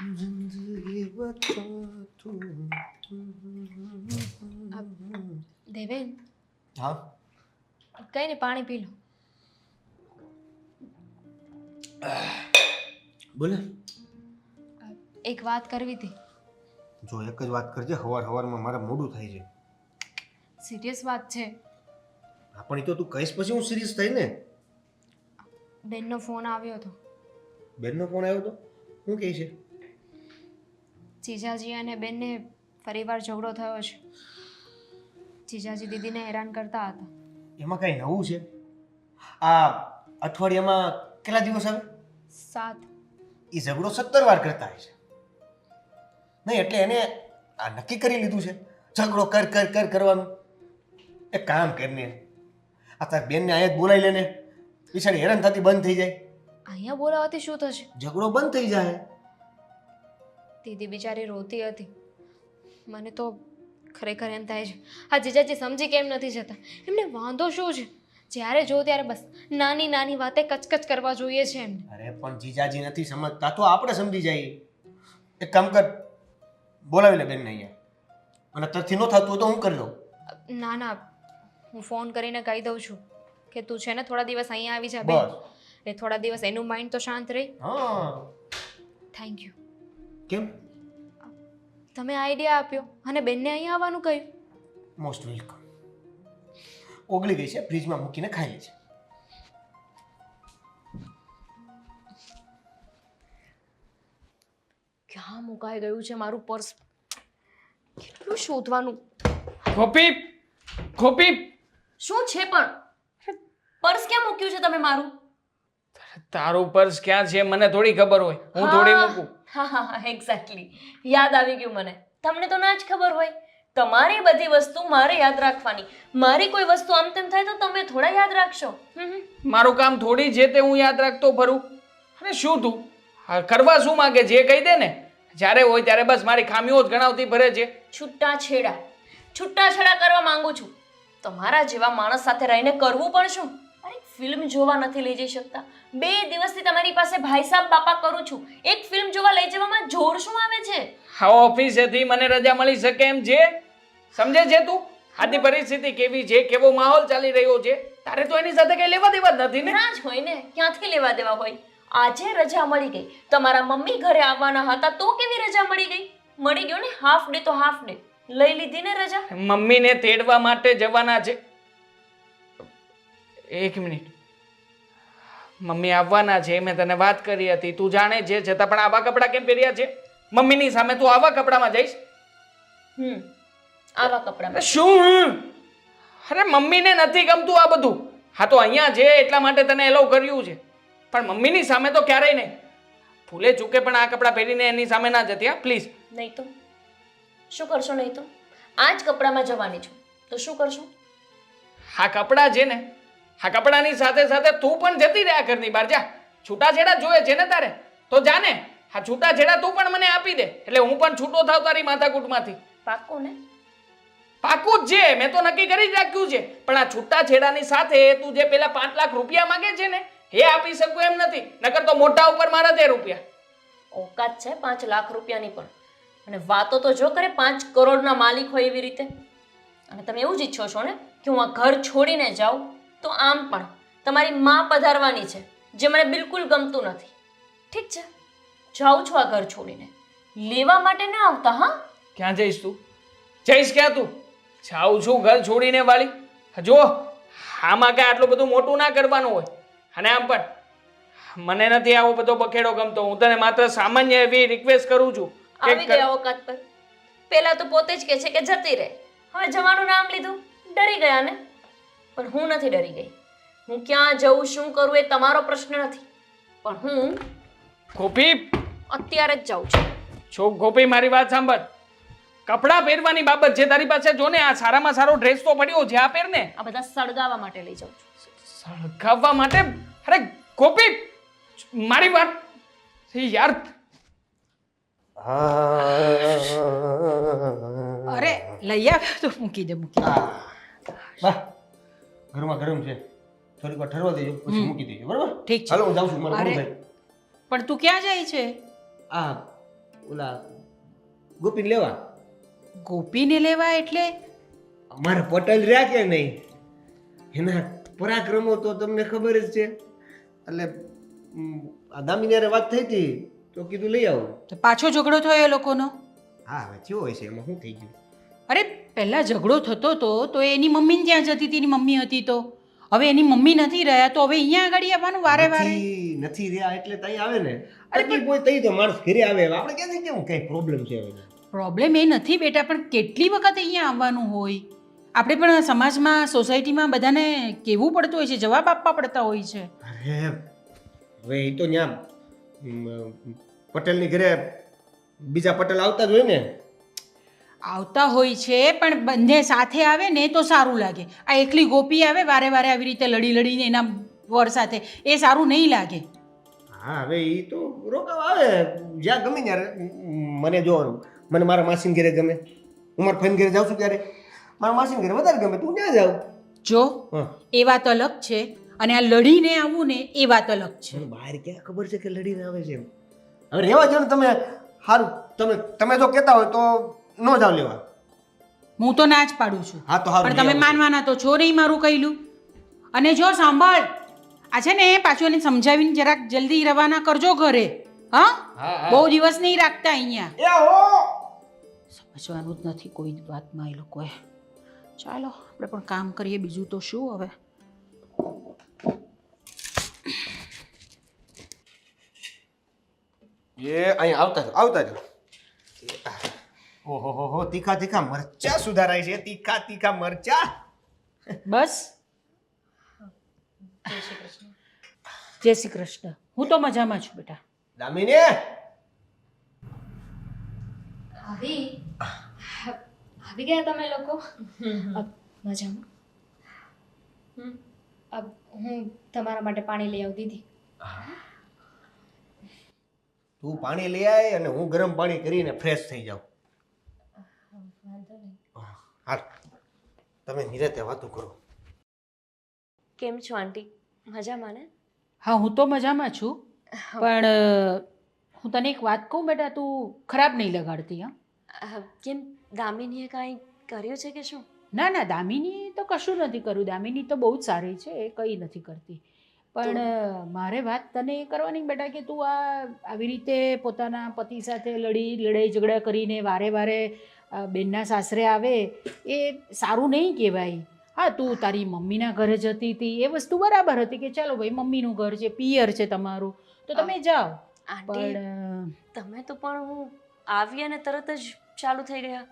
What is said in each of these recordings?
જિંદગી બતા તું. દેવેન, હા કઈ ને પાણી પી લો. બોલે. એક વાત કરવી હતી. જો એક જ વાત કરજે, હવારમાં મારે મોડું થાય છે. સિરિયસ વાત છે. હા પણ એ તો તું કહીશ પછી હું સિરિયસ થઈ ને. બેનનો ફોન આવ્યો હતો. બેનનો ફોન આવ્યો તો શું કહે છે? જીજાજી અને બેનને ફરીવાર ઝઘડો થયો છે. જીજાજી દીદીને હેરાન કરતા હતા. એમાં કઈ નવું છે? આ અઠવાડિયામાં કેટલા દિવસ આવે? 7. એ ઝઘડો 17 વાર કરતા હોય છે. નહીં એટલે એને આ નક્કી કરી લીધું છે ઝઘડો કર કરવાનું. એક કામ કરીને આ તાર બેનને અહીંયા જ બોલાવી લેને, બિચારી હેરાન થતી બંધ થઈ જાય. અહીંયા બોલાવાથી શું થશે? ઝઘડો બંધ થઈ જાય. દીદી બિચારી રોતી હતી. મને તો ખરેખર એમ થાય છે આ જીજાજી સમજી કેમ નથી જતા? એમને વાંધો શું છે? જ્યારે જો ત્યારે બસ નાની નાની વાતે કચકચ કરવા જોઈએ છે એમને. અરે પણ જીજાજી નથી સમજતા તો આપણે સમજી જઈએ. એક કામ કર, બોલાવી લે બેનને અહીંયા. અને તરથી ન થતું હોય તો હું કરી લઉં. ના ના, હું ફોન કરીને કહી દઉં છું કે તું છે ને થોડા દિવસ અહીંયા આવી જા બેન. એટલે થોડા દિવસ એનું માઇન્ડ તો શાંત રહે. હા. Thank you. કેમ? તમે આઈડિયા આપ્યો અને બેનને અહીંયા આવવાનું કહ્યું. Most welcome. ઓગળી ગઈ છે, ફ્રીજમાં મૂકીને ખાઈ લે છે. ક્યાં મુકાઈ ગયું છે મારું પર્સ? કેટલું શોધવાનું. ગોપી, ગોપી, શું છે પણ? પર્સ ક્યાં મૂક્યું છે તમે મારું? તારું પર્સ ક્યાં છે મને થોડી ખબર હોય? હું થોડી મૂકું? હા એક્ઝેક્ટલી, યાદ આવી ગયું મને. તમને તો ના જ ખબર હોય. તમારી બધી વસ્તુ મારે યાદ રાખવાની. મારી કોઈ વસ્તુ આમ તેમ થાય તો તમે થોડા યાદ રાખશો. મારું કામ થોડી છે તે હું યાદ રાખતો ફરું? અને શું તું કરવા શું માંગે? જે કહી દે ને. જ્યારે હોય ત્યારે બસ મારી ખામીઓ જ ગણાવતી ફરે છે. છૂટાછેડા કરવા માંગુ છું. તમારા જેવા માણસ સાથે રહીને કરવું પણ શું? અરે ફિલ્મ જોવા નથી લઈ જઈ શકતા. 2 દિવસથી તમારી પાસે ભાઈ સાહેબ બાપા કરું છું. એક ફિલ્મ જોવા લઈ જવામાં જોર શું આવે છે? હા, ઓફિસેથી મને રજા મળી શકે એમ છે? સમજે છે તું? આજની પરિસ્થિતિ કેવી છે, કેવો માહોલ ચાલી રહ્યો છે, તારે તો એની સાથે કઈ લેવા દેવા જ નથી ને. ના જ હોય ને, ક્યાંથી લેવા દેવા હોય? આજે રજા મળી ગઈ. તમારા મમ્મી ઘરે આવવાના હતા તો કેવી રજા મળી ગઈ? મળી ગયો ને હાફ ડે તો હાફ ડે. લઈ લીધી ને રજા. મમ્મીને તેડવા માટે જવાના છે. 1 મિનિટ. મમ્મી આવવાના છે, મેં તને વાત કરી હતી, તું જાણે છે, છતાં પણ આવા કપડાં કેમ પહેર્યા છે? મમ્મીની સામે તું આવા કપડામાં જઈશ? આવા કપડામાં શું? અરે મમ્મીને નથી ગમતું આ બધું. હા તો અહીંયા છે એટલા માટે તને એલાઉ કર્યું છે, પણ મમ્મીની સામે તો ક્યારેય નહીં. ભૂલે ચૂકે પણ આ કપડાં પહેરીને એની સામે ના જતી, હા પ્લીઝ. નહીં તો શું કરશો? નહીં તો આ જ કપડામાં જવાની છું તો શું કરશો? આ કપડાં છે ને, આ કપડાની સાથે સાથે તું પણ જતી રહ્યા ઘરની બહાર. જા, છૂટાછેડા જોઈએ છે ને તારે તો જાને. આ છૂટાછેડા તું પણ મને આપી દે એટલે હું પણ છૂટો થાવ તારી માથાકૂટમાંથી. પાક્કું ને? પાક્કું જ છે, મેં તો નક્કી કરી જ રાખ્યું છે. પણ આ છૂટાછેડાની સાથે તું જે પેલા 5 લાખ રૂપિયા માંગે છે ને એ આપી શકું એમ નથી. નકર તો મોઢા ઉપર મારા દે રૂપિયા. ઓકાત છે 5 લાખ રૂપિયાની પણ. અને વાતો તો જો કરે 5 કરોડના માલિક હોય એવી રીતે. અને તમે એવું જ ઈચ્છો છો ને કે હું આ ઘર છોડીને જાઉં? તો આમ પણ તમારી માં પધારવાની છે જે મને બિલકુલ ગમતું નથી. ઠીક છે, જાઉં છું આ ઘર છોડીને. લેવા માટે ના આવતા. હા, ક્યાં જઈશ તું? જઈશ ક્યાં તું? જાઉં છું ઘર છોડીને વાળી. જો આમાં કાંઈ આટલું બધું મોટું ના કરવાનું હોય. અને આમ પણ મને નથી આવો બધો બખેડો ગમતો. હું તને માત્ર સામાન્ય એવી રિક્વેસ્ટ કરું છું. આવી ગયા ઓકાત પર. પેલા તો પોતે જ કહે છે કે જતી રહે, હવે જવાનું નામ લીધું. ડરી ગયા ને? પણ હું નથી ડરી ગઈ. હું ક્યાં જઉં, શું કરું એ તમારો પ્રશ્ન નથી. પણ હું ગોપી, અત્યારે જ જાઉં છું. છો ગોપી, મારી વાત સાંભળ. કપડાં પહેરવાની બાબત છે તારી પાસે. જો ને આ સારામાં સારો ડ્રેસ તો પડ્યો છે, આ પહેર ને. આ બધા સળગાવવા માટે લઈ જાઉં છું. સળગાવવા માટે? અરે ગોપી, મારી વાત યાર. અરે લઈ આવ્યો તો મૂકી દે. બા ગરમા ગરમ છે, થોડીક વાર ઠરવા દેજો પછી મૂકી દેજો, બરાબર? ઠીક છે. હાલો હું જાઉં છું, મારું મોડું થાય. પણ તું ક્યાં જાય છે? આ ઓલા ગોપીને લેવા. ગોપીને લેવા એટલે? અમારા પટેલ રહ્યા કે નહીં, એના પરાક્રમો તો તમને ખબર જ છે. એટલે આ દામિની હારે વાત થઈ હતી તો કીધું લઈ આવું. તો પાછો ઝઘડો થયો એ લોકોનો? હા હવે થયો હોય છે, એમાં શું થઈ ગયું? અરે પહેલાં ઝઘડો થતો હતો તો એની મમ્મીને ત્યાં જતી હતી, એની મમ્મી હતી તો. હવે એની મમ્મી નથી રહ્યા તો હવે અહીંયા આગળ આવવાનું વારે વારે? નથી રહ્યા એટલે તઈ આવે ને. તકલીફ હોય તઈ તો માણસ ઘરે આવે. આપણે ક્યાંથી કેવું કઈ પ્રોબ્લેમ છે હવે? પ્રોબ્લેમ એ નથી બેટા, પણ કેટલી વખત અહીંયા આવવાનું હોય? આપણે પણ સમાજમાં સોસાયટીમાં બધાને કહેવું પડતું હોય છે, જવાબ આપવા પડતા હોય છે. અરે હવે એ તો ત્યાં પટેલની ઘરે બીજા પટેલ આવતા જ હોય ને. આવતા હોય છે પણ બંને સાથે આવે ને તો સારું લાગે. આ એકલી ગોપી આવે વારે વારે આવી રીતે લડી લડીને એના વર સાથે, એ સારું નહીં લાગે. હા હવે એ તો રોકાવા આવે જ્યાં ગમે ત્યારે. મને જો મને મારા માસીને ઘરે ગમે, હું મારા ફઈને ઘરે જાઉં છું ત્યારે મારા માસીને ઘરે વધારે ગમે. તું ક્યાં જાવ? જો હા એ વાત અલગ છે અને આ લડીને આવવું ને એ વાત અલગ છે. મને બહાર ક્યાં ખબર છે કે લડીને આવે છે એમ. હવે રહેવા જો ને તમે. સારું તમે જો કહેતા હોય તો ન જાવ લેવા. હું તો ના જ પાડું છું. હા તો સારું પણ તમે માનવાના તો છો નહીં મારું કહેલું. અને જો સાંભળ, આ છે ને પાછું એને સમજાવીને જરાક જલ્દી રવાના કરજો ઘરે. હા, બહુ દિવસ નહીં રાખતા અહીંયા. સમજવાનું જ નથી કોઈ વાતમાં એ લોકોએ. ચાલો આપણે પણ કામ કરીએ, બીજું તો શું હવે. એ અહીંયા આવતા જ. ઓહો હો તીખા તીખા મરચા સુધારાય છે. તીખા તીખા મરચા. બસ, જય શ્રી કૃષ્ણ. હું તો મજામાં છું બેટા. દામિની આવી ગયા તમે લોકો? મજામાં? હું તમારા માટે પાણી લઈ આવી દીધી. તું પાણી લઈ આય અને હું ગરમ પાણી કરીને ફ્રેશ થઈ જાઉં. હાલ તમે નિરાતે વાતો કરો. કેમ છો આંટી? મજામાં ને? હા, હું તો મજામાં છું. પણ હું તને એક વાત કહું બેટા, તું ખરાબ નહીં લગાડતી. હા, કેમ દામિનીએ કાંઈ કર્યું છે કે શું? ના ના, દામિની તો કશું નથી કર્યું. દામિની તો બહુ જ સારી છે, એ કંઈ નથી કરતી. પણ મારે વાત તને એ કરવાની બેટા કે તું આવી રીતે પોતાના પતિ સાથે લડાઈ ઝઘડા કરીને વારે વારે બેનના સાસરે આવે એ સારું નહીં કહેવાય. હા, તું તારી મમ્મીના ઘરે જતી હતી એ વસ્તુ બરાબર હતી કે ચાલો ભાઈ મમ્મીનું ઘર છે, પિયર છે તમારું, તો તમે જાઓ. પણ તમે તો પણ હું આવી અને તરત જ ચાલુ થઈ ગયા.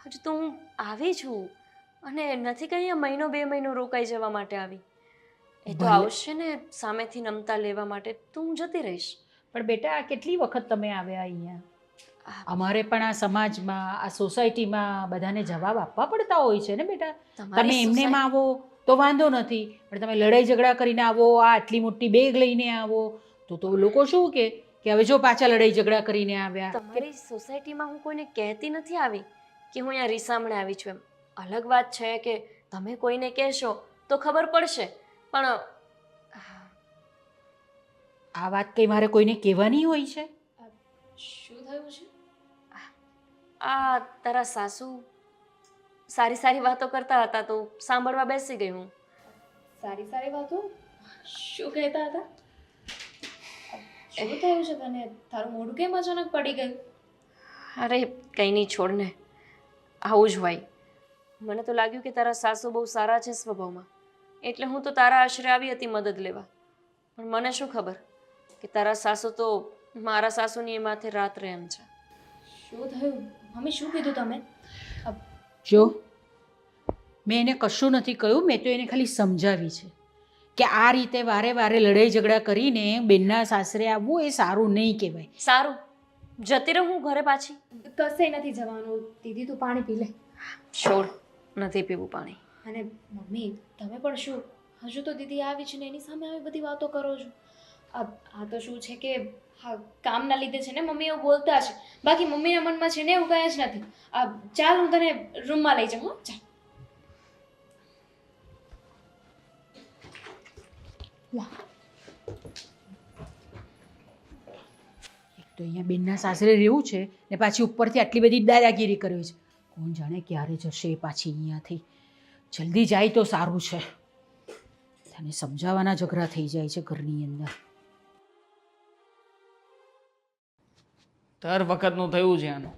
હજુ તો હું આવી છું અને નથી કહી મહિનો 2 મહિનો રોકાઈ જવા માટે આવી. એ તો આવશે ને સામેથી નમતા લેવા માટે, તો હું જતી રહીશ. પણ બેટા કેટલી વખત તમે આવ્યા અહીંયા? અમારે પણ આ સમાજમાં, આ સોસાયટીમાં બધાને જવાબ આપવા પડતા હોય છે ને બેટા. તમે એમનેમ આવો તો વાંધો નથી, પણ તમે લડાઈ ઝઘડા કરીને આવો, આ આટલી મોટી બેગ લઈને આવો તો લોકો શું કે હવે જો પાછા લડાઈ ઝઘડા કરીને આવ્યા. તમારી સોસાયટીમાં હું કોઈને કહેતી નથી આવી કે હું અહીંયા રીસામણે આવી છું એમ. અલગ વાત છે કે તમે કોઈને કહેશો તો ખબર પડશે, પણ આ વાત કઈ મારે કોઈને કહેવાની હોય છે? શું થયું છે? આ તારા સાસુ સારી સારી વાતો કરતા હતા તો સાંભળવા બેસી ગઈ હું. સારી વાતો? શું કહેતા હતા? શું થયું છે તને? તારું મોઢું કેમ અચાનક પડી ગયું? અરે કંઈ નહીં, છોડ ને. આવું જ હોય. મને તો લાગ્યું કે તારા સાસુ બહુ સારા છે સ્વભાવમાં, એટલે હું તો તારા આશરે આવી હતી મદદ લેવા. પણ મને શું ખબર કે તારા સાસુ તો મારા સાસુની એ માથે રાત રહે એમ છે. શું થયું મમ્મી? શું કીધું તમે? જો મેં એને કશું નથી કહ્યું, મેં તો એને ખાલી સમજાવી છે કે આ રીતે વારે વારે લડાઈ ઝઘડા કરીને બેનના સાસરે આવવું એ સારું નહીં કહેવાય. સારું, જતી રહું હું ઘરે પાછી. કશે નથી જવાનું. દીદી તું પાણી પી લે. છોડ, નથી પીવું પાણી. અને મમ્મી તમે પણ શું, હજુ તો દીદી આવી છે ને એની સામે આવી બધી વાતો કરો છો? આ તો શું છે કે હા કામના લીધે છે ને મમ્મી એવું બોલતા છે, બાકી મમ્મીના મનમાં છે ને એવું કંઈ જ નથી. ચાલ હું તને રૂમમાં લઈ જાઉં. હો ચાલ. તો અહીંયા બેનના સાસરે રહેવું છે ને પાછી ઉપરથી આટલી બધી દાદાગીરી કરવી છે. કોણ જાણે ક્યારે જશે એ પાછી અહીંયાથી. જલ્દી જાય તો સારું છે. તને સમજાવવાના ઝઘડા થઈ જાય છે ઘરની અંદર. દર વખતનું થયું છે આનું.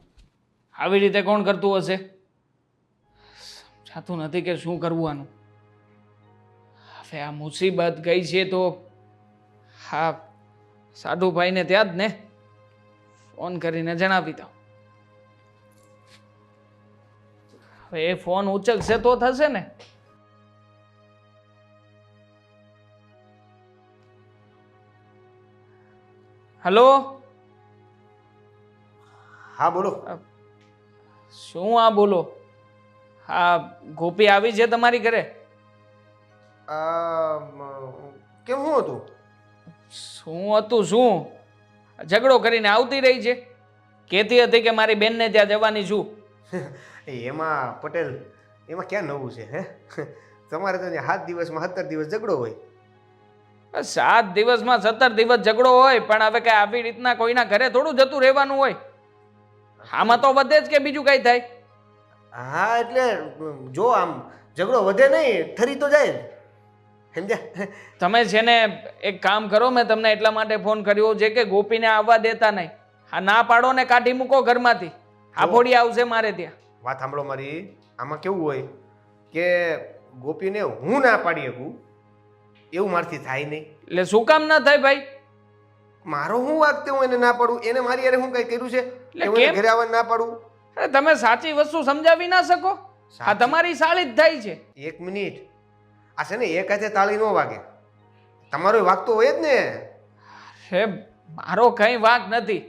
આવી રીતે કોણ કરતું હશે? સમજાતું નથી કે શું કરવું આનું. હવે આ મુસીબત ગઈ છે તો હા સાધુભાઈને ત્યાં જ ને ફોન કરીને જણાવી દઉં. હવે એ ફોન ઉચકશે તો થશે ને. હલો, હા બોલો. શું આ બોલો? હા ગોપી આવી છે તમારી ઘરે? કેમ શું હતું? શું હતું શું? ઝઘડો કરીને આવતી રહી છે. કહેતી હતી કે મારી બેનને ત્યાં જવાની છું. એમાં પટેલ, એમાં ક્યાં નવું છે હે? તમારે તો 7 દિવસમાં 17 દિવસ ઝઘડો હોય. 7 દિવસમાં 17 દિવસ ઝઘડો હોય, પણ હવે કઈ આવી રીતના કોઈના ઘરે થોડું જતું રહેવાનું હોય. આમાં તો વધે જ કે બીજું કઈ થાય? હા એટલે જો આમ ઝઘડો વધે નહીં, ઠરી તો જાય જ. સમજ્યા? તમે છે ને એક કામ કરો, મેં તમને એટલા માટે ફોન કર્યો છે કે ગોપીને આવવા દેતા નહીં. હા ના પાડો ને કાઢી મૂકો ઘરમાંથી. આફોડી આવશે મારે ત્યાં. વાત સાંભળો મારી. આમાં કેવું હોય કે ગોપીને હું ના પાડી શકું એવું મારથી થાય નહીં. એટલે શું કામ ના થાય ભાઈ? મારો હું વાગ તે હું એને ના પાડું? એને મારી યારે હું કઈ કર્યું છે કે હું એને ઘરે આવવા ના પાડું? અરે તમે સાચી વસ્તુ સમજાવી ના શકો? આ તમારી સાળી જ થાય છે. એક મિનિટ, આ છે ને એક હાથે તાળી ન વાગે. તમારો વાગતો હોય જ ને. હે મારો કઈ વાંક નથી.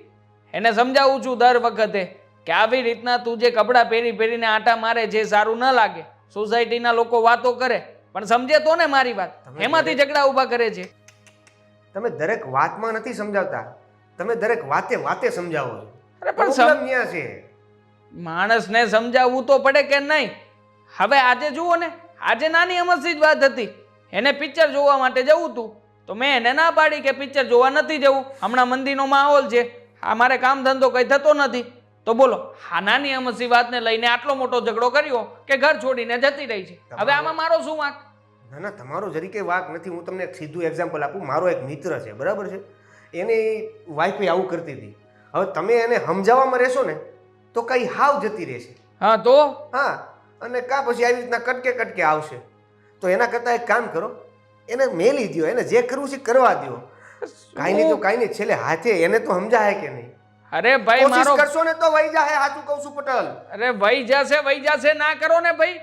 એને સમજાવું છું દર વખતે કે આવી રીતના તું જે કપડાં પહેરીને આટા મારે જે સારું ન લાગે. સોસાયટીના લોકો વાતો કરે પણ સમજે તો ને મારી વાત. એમાંથી ઝઘડા ઊભા કરે છે. તમે દરેક વાતમાં નથી સમજાવતા, તમે દરેક વાતે વાતે સમજાવો છો. અરે પણ પ્રોબ્લેમ ન્યા છે. માણસને સમજાવવું તો પડે કે નહીં? હવે આજે જુઓ ને, આજે નાની અમસ્તી જ વાત હતી. એને પિક્ચર જોવા માટે જવું હતું તો મેં એને ના પાડી કે પિક્ચર જોવા નથી જવું, હમણાં મંદીનો માહોલ છે, આ મારે કામ ધંધો કઈ થતો નથી. તો બોલો, આ નાની અમસ્તી વાતને લઈને આટલો મોટો ઝઘડો કર્યો કે ઘર છોડીને જતી રહી છે. હવે આમાં મારો શું વાંક? ના ના, તમારો જરી કઈ વાક નથી. હું તમને એક સીધું એક્ઝામ્પલ આપું. મારો એક મિત્ર છે, બરાબર છે, એની વાઈફ આવું કરતી હતી. હવે તમે એને સમજાવવામાં રહેશો ને તો કઈ હાવ જતી રહેશે. હા તો હા, અને કા પછી આવી રીતના કટકે કટકે આવશે. તો એના કરતાં એક કામ કરો, એને મેલી દો, એને જે કરવું છે કરવા દો. કાંઈ નહીં તો કાંઈ નહીં, છેલ્લે હાથે એને તો સમજાય કે નહીં? અરે ભાઈ કોશિશ મારો કરશો ને તો વહી જાહે. સાચું કહું છું પટેલ. અરે વહી જશે ના કરો ને ભાઈ.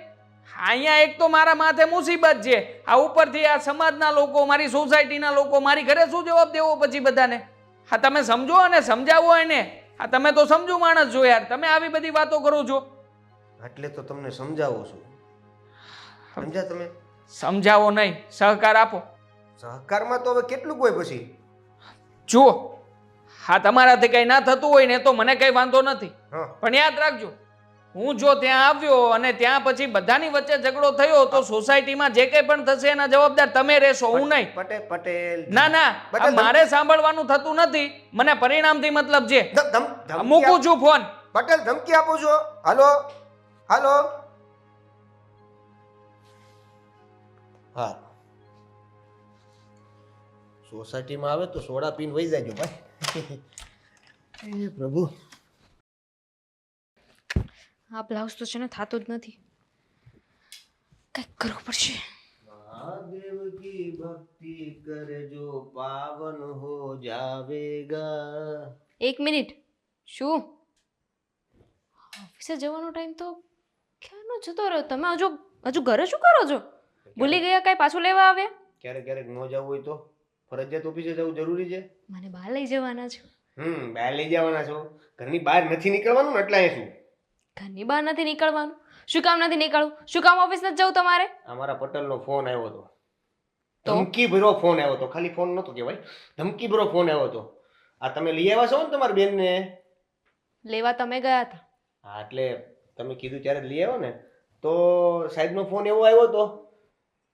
અહીંયા એક તો મારા માથે મુસીબત છે, આ ઉપરથી આ સમાજના લોકો, મારી સોસાયટીના લોકો, મારી ઘરે શું જવાબ દેવો પછી બધાને? હા તમે સમજો અને સમજાવો એને. હા તમે તો સમજુ માણસ છો યાર, તમે આવી બધી વાતો કરો છો. એટલે તો તમને સમજાવું છું. સમજ્યા તમે? સમજાવો નહીં, સહકાર આપો. સહકારમાં તો હવે કેટલું કોઈ પછી. જુઓ, હા તમારાથી કઈ ના થતું હોય ને તો મને કઈ વાંધો નથી, હા, પણ યાદ રાખજો, હું જો ત્યાં આવ્યો અને ત્યાં પછી બધાની વચ્ચે ઝઘડો થયો તો સોસાયટીમાં જે કંઈ પણ થશે એના જવાબદાર તમે રહેશો, હું નહીં. પટેલ ના ના, આ મારે સાંભળવાનું થતું નથી, મને પરિણામથી મતલબ છે. મૂકું છું ફોન. પટેલ ધમકી આપો છો? હાલો હાલો. હા, સોસાયટીમાં આવે તો સોડા પીને વહી જાજો ભાઈ. એ પ્રભુ, આ બ્લાઉઝ તો છે ને થતું જ નથી. કંઈક કરવું પડશે. મહાદેવ કી ભક્તિ કરજો પાવન હો જાવેગા. 1 મિનિટ. શું ઓફિસે જવાનો ટાઈમ તો ક્યાંનો જતો રહ્યો? તમે હજુ ઘરે શું કરો છો? ભૂલી ગયા? કાંઈ પાછું લેવા આવ્યા? ક્યારેક ક્યારેક ન જવું હોય તો ફરજિયાત ઓફિસે જવું જરૂરી છે. મને બહાર લઈ જવાના છે. બહાર લઈ જવાના છો? ઘરની બહાર નથી નીકળવાનું ને, એટલે શું? ઘરની બહાર નથી નીકળવાનું? શું કામ નથી નીકળવું? શું કામ ઓફિસ નથી જવું તમારે? અમારા પટેલનો ફોન આવ્યો હતો, ધમકી ભર્યો ફોન આવ્યો હતો. ખાલી ફોન નતો કહેવાય, ધમકી ભર્યો ફોન આવ્યો હતો. આ તમે લઈ આવ્યા છો ને તમારી બેનને? લેવા તમે ગયા હતા? હા, એટલે તમે કીધું ત્યારે લઈ આવ્યો ને, તો સાહેબનો ફોન એવો આવ્યો હતો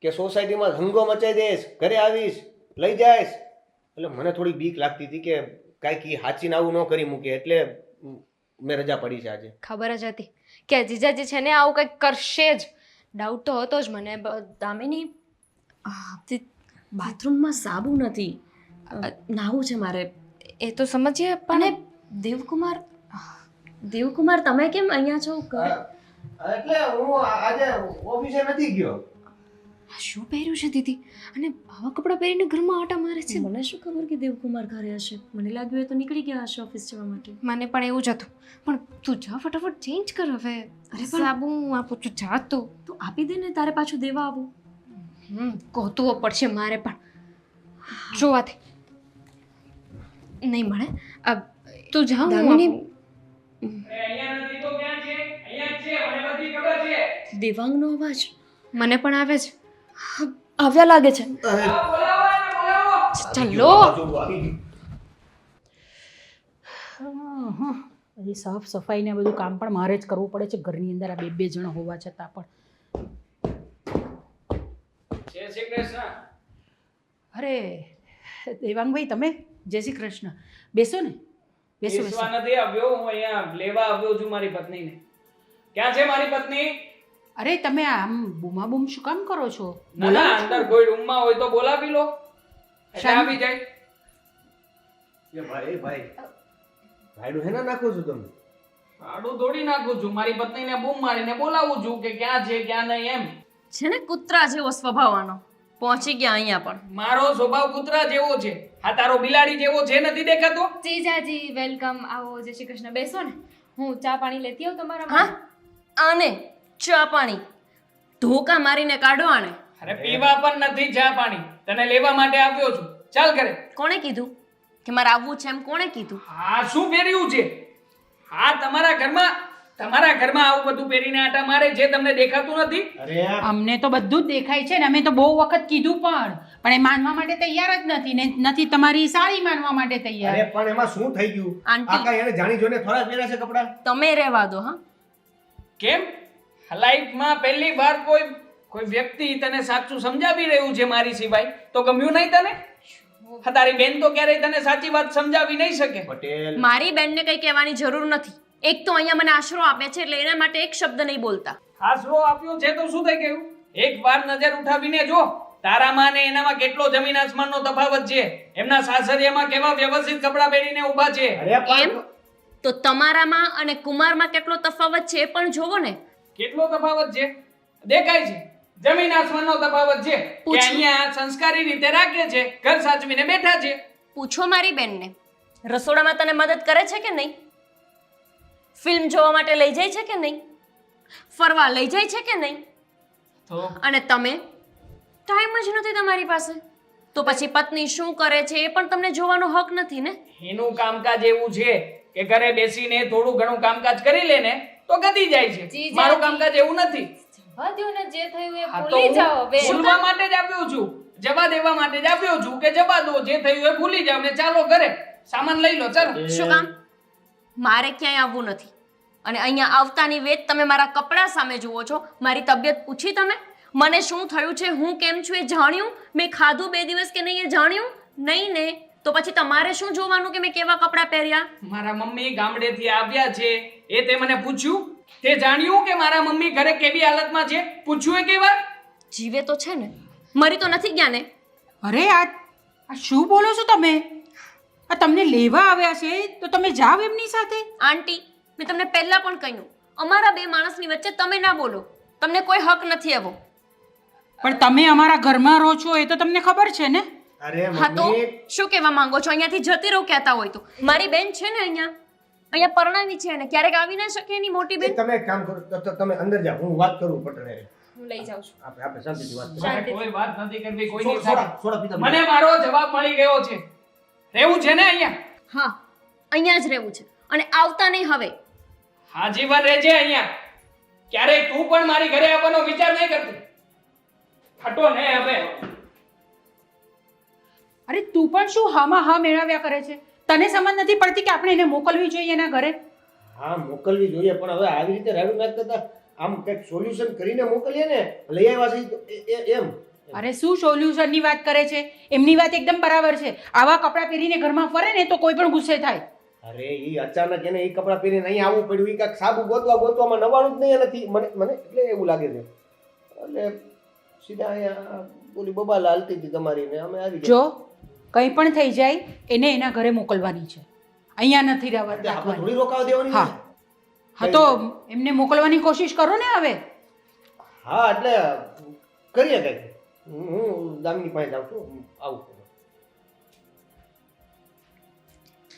કે સોસાયટીમાં ધંગો મચાઈ દઈશ, ઘરે આવીશ, લઈ જઈશ. એટલે મને થોડી બીક લાગતી હતી કે કાંઈક ઈ હાચીને આવું ન કરી મૂકે એટલે મેં રજા પડી છે આજે. ખબર જ હતી કે આ જીજાજી છે ને આવું કંઈક કરશે જ. ડાઉટ તો હતો જ મને. દામિની બાથરૂમમાં સાબુ નથી, નાવું છે મારે. એ તો સમજીએ અને પણ દેવકુમાર તમે કેમ અહીંયા છો? એટલે હું આજે ઓફિસે નથી ગયો. આ શું પહેર્યું છે દીદી? અને આવા કપડાં પહેરીને ઘરમાં આટા મારે છે. મને શું ખબર કે દેવકુમાર ઘરે હશે? મને લાગ્યું એ તો નીકળી ગયા હશે ઓફિસ જવા માટે. મને પણ એવું જ હતું. પણ તું જા ફટાફટ ચેન્જ કર હવે. અરે સાબુ હું આપું છું, જા તું. તું આપી દે ને, તારે પાછું દેવા આવું. ગોતવો પડશે મારે પણ. જોવાથી નહીં મળે. તું જા. દામિની અહીંયા નથી તો ક્યાં છે? અહીંયા જ છે, મને બધી ખબર છે. દેવાંગનો અવાજ મને પણ આવે છે. આવ્યા લાગે છે. બોલાવો એને, બોલાવો. ચાલો. હજી સાફ સફાઈ ને બધું કામ પણ મારે જ કરવું પડે છે ઘરની અંદર, આ બે જણ હોવા છતાં પણ. જય શ્રી કૃષ્ણ. અરે દેવાંગભાઈ, તમે? જય શ્રી કૃષ્ણ. બેસો ને, બેસો બેસો. બેસવા નથી આવ્યો, હું અહીંયા લેવા આવ્યો છું મારી પત્નીને. ક્યાં છે મારી પત્ની? અરે તમે આમ બૂમાબૂમ શું કામ કરો છો? ના ના, અંદર કોઈ રૂમમાં હોય તો બોલાવી લો, એટલે આવી જાય. એ ભાઈ ભાઈડું હેના નાખો છો તમે? આડું દોડી નાખું છું, મારી પત્નીને બૂમ મારીને બોલાવું છું કે ક્યાં છે ક્યાં નહીં એમ. છે ને કૂતરા જેવો સ્વભાવ આનો. પહોંચી ગયા અહીંયા પણ. મારો સ્વભાવ કૂતરા જેવો છે, આ તારો બિલાડી જેવો છે, નથી દેખાતો? જીજાજી વેલકમ. આવો, જય શ્રી કૃષ્ણ. બેસો ને, હું ચા પાણી લેતી આવું તમારા હા, માટે. આને ચા પાણી ધોકા મારીને કાઢો આને. અરે પીવા પણ નથી ચા પાણી, તને લેવા માટે આવ્યો છું. ચાલ ઘરે. કોણે કીધું કે મારે આવવું છે એમ? કોણે કીધું? હા, શું પહેર્યું છે? હા, તમારા ઘરમાં આવું બધું પહેરીને આટા મારે છે, તમને દેખાતું નથી? અરે અમને તો બધું જ દેખાય છે ને, અમે તો બહુ વખત કીધું પણ એ માનવા માટે તૈયાર જ નથી ને નથી તમારી સાડી માનવા માટે તૈયાર. અરે પણ એમાં શું થઈ ગયું? આંટી. આ કાંઈ એને જાણી જોઈને થોડા પહેર્યા છે કપડાં? તમે રહેવા દો. હા, કેમ? લાઈફમાં પહેલી વાર કોઈ વ્યક્તિ તને સાચું સમજાવી રહ્યું છે મારી સિવાય, તો ગમ્યું નહીં તને? હા, તારી બેન તો ક્યારેય તને સાચી વાત સમજાવી નહીં શકે. પટેલ મારી બેનને કંઈ કહેવાની જરૂર નથી. એક તો અહીંયા મને આશરો આપે છે એટલે એના માટે એક શબ્દ નહીં બોલતા. આશરો આપ્યો છે તો શું થઈ ગયું? એક વાર નજર ઉઠાવીને જો, તારામાં ને એનામાં કેટલો જમીન આસમાનનો તફાવત છે. એમના સાસરિયામાં કેવા વ્યવસ્થિત કપડાં પહેરીને ઊભા છે. અરે પણ એમ તો તમારામાં અને કુમારમાં કેટલો તફાવત છે એ પણ જોવો ને. કેટલો તફાવત છે દેખાય છે, જમીન આસમાનનો તફાવત છે. કે પૂછો. અહીંયા સંસ્કારી રીતે રાખે છે, ઘર સાચવીને બેઠા છે. પૂછો મારી બેનને, રસોડામાં તને મદદ કરે છે કે નહીં? ફિલ્મ જોવા માટે લઈ જાય છે કે નહીં? ફરવા લઈ જાય છે કે નહીં? તો અને તમે ટાઈમ જ નથી તમારી પાસે, તો પછી પત્ની શું કરે છે એ પણ તમને જોવાનો હક નથી ને. એનું કામકાજ એવું છે કે ઘરે બેસીને થોડું ઘણું કામકાજ કરી લે ને તો ગતી જાય છે. જીજાજી. મારું કામકાજ એવું નથી. જવા દ્યો ને, જે થયું એ હા, તો ભૂલી જાઓ હું હવે. ભૂલવા માટે જ આવ્યો છું, જવા દેવા માટે જ આવ્યો છું કે જવા દો, જે થયું એ ભૂલી જાવ ને ચાલો ઘરે, સામાન લઈ લો, ચાલો. શું કામ? મારે ક્યાંય આવવું નથી. અને અહીંયા આવતાની વેત તમે મારા કપડાં સામે જુઓ છો. મારી તબિયત પૂછી તમે? મને શું થયું છે, હું કેમ છું એ જાણ્યું? મેં ખાધું 2 દિવસ કે નહીં એ જાણ્યું? નહીં ને તો પછી તમારે શું જોવાનું કે મેં કેવા કપડાં પહેર્યા? મારા મમ્મી ગામડેથી આવ્યા છે એ તે મને પૂછ્યું? તે જાણ્યું કે મારા મમ્મી ઘરે કેવી હાલતમાં છે? પૂછ્યું એ કઈ વાર? જીવે તો છે ને, મરી તો નથી ગયા ને? અરે આ શું બોલો છો તમે? આ તમને લેવા આવ્યા છે તો તમે જાઓ એમની સાથે. આંટી, મેં તમને પહેલા પણ કહ્યું, અમારા બે માણસની વચ્ચે તમે ના બોલો. તમને કોઈ હક નથી એવો. પણ તમે અમારા ઘરમાં રહો છો એ તો તમને ખબર છે ને. અરે હા તો મમ્મી શું કહેવા માંગો છો? અહીંયાથી જતી રહો કહેતા હોય તો. મારી બેન છે ને અહીંયા પરણાવી છે ને, ક્યારેક આવી ના શકે એની મોટી બેન. તમે એક કામ કરો, તમે અંદર જાઓ, હું વાત કરું પટેલ હારે. હું લઈ જાઉં છું. આપણે શાંતિથી વાત કરીએ. મારે કોઈ વાત નથી કરવી કોઈની સાથે. સોડા સોડા પીતા મને મારો જવાબ મળી ગયો છે. રહેવું છે ને અહીંયા? હા, અહીંયા જ રહેવું છે અને આવતા નહીં હવે. આજીવન રહેજે અહીંયા. ક્યારેય તું પણ મારી ઘરે આવવાનો વિચાર નહીં કરતી. હટો ને હવે. અરે તું પણ શું હામાં હા મેળવ્યા કરે છે? તને સમજ નથી પડતી કે આપણે એને મોકલવી જોઈએ એના ઘરે? હા મોકલવી જોઈએ, પણ હવે આવી રીતે રાડું નાખ કરતા આમ કંઈક સોલ્યુશન કરીને મોકલીએ ને. લઈ આવ્યા છે તો એમ અરે શું સોલ્યુશનની વાત કરે છે? એમની વાત એકદમ બરાબર છે. આવા કપડાં પહેરીને ઘરમાં ફરે ને તો કોઈ પણ ગુસ્સે થાય. અરે ઈ અચાનક એને ઈ કપડાં પહેરીને અહીં આવવું પડ્યું. ઈ કાંઈક સાબુ ગોતવામાં નવાનું જ નહીં નથી. મને એટલે એવું લાગે છે. એટલે સીધા અહીંયા બોલી બબાલ હાલતી હતી તમારી ને અમે આવી જો કંઈ પણ થઈ જાય એને એના ઘરે મોકલવાની છે, અહીંયા નથી આપણે રાખવાની. થોડી રોકાવા દેવાની હા છે. હા તો એમને મોકલવાની કોશિશ કરો ને હવે. હા એટલે કરીએ કંઈક. હું દામિની પાસે જાઉં છું, આવું.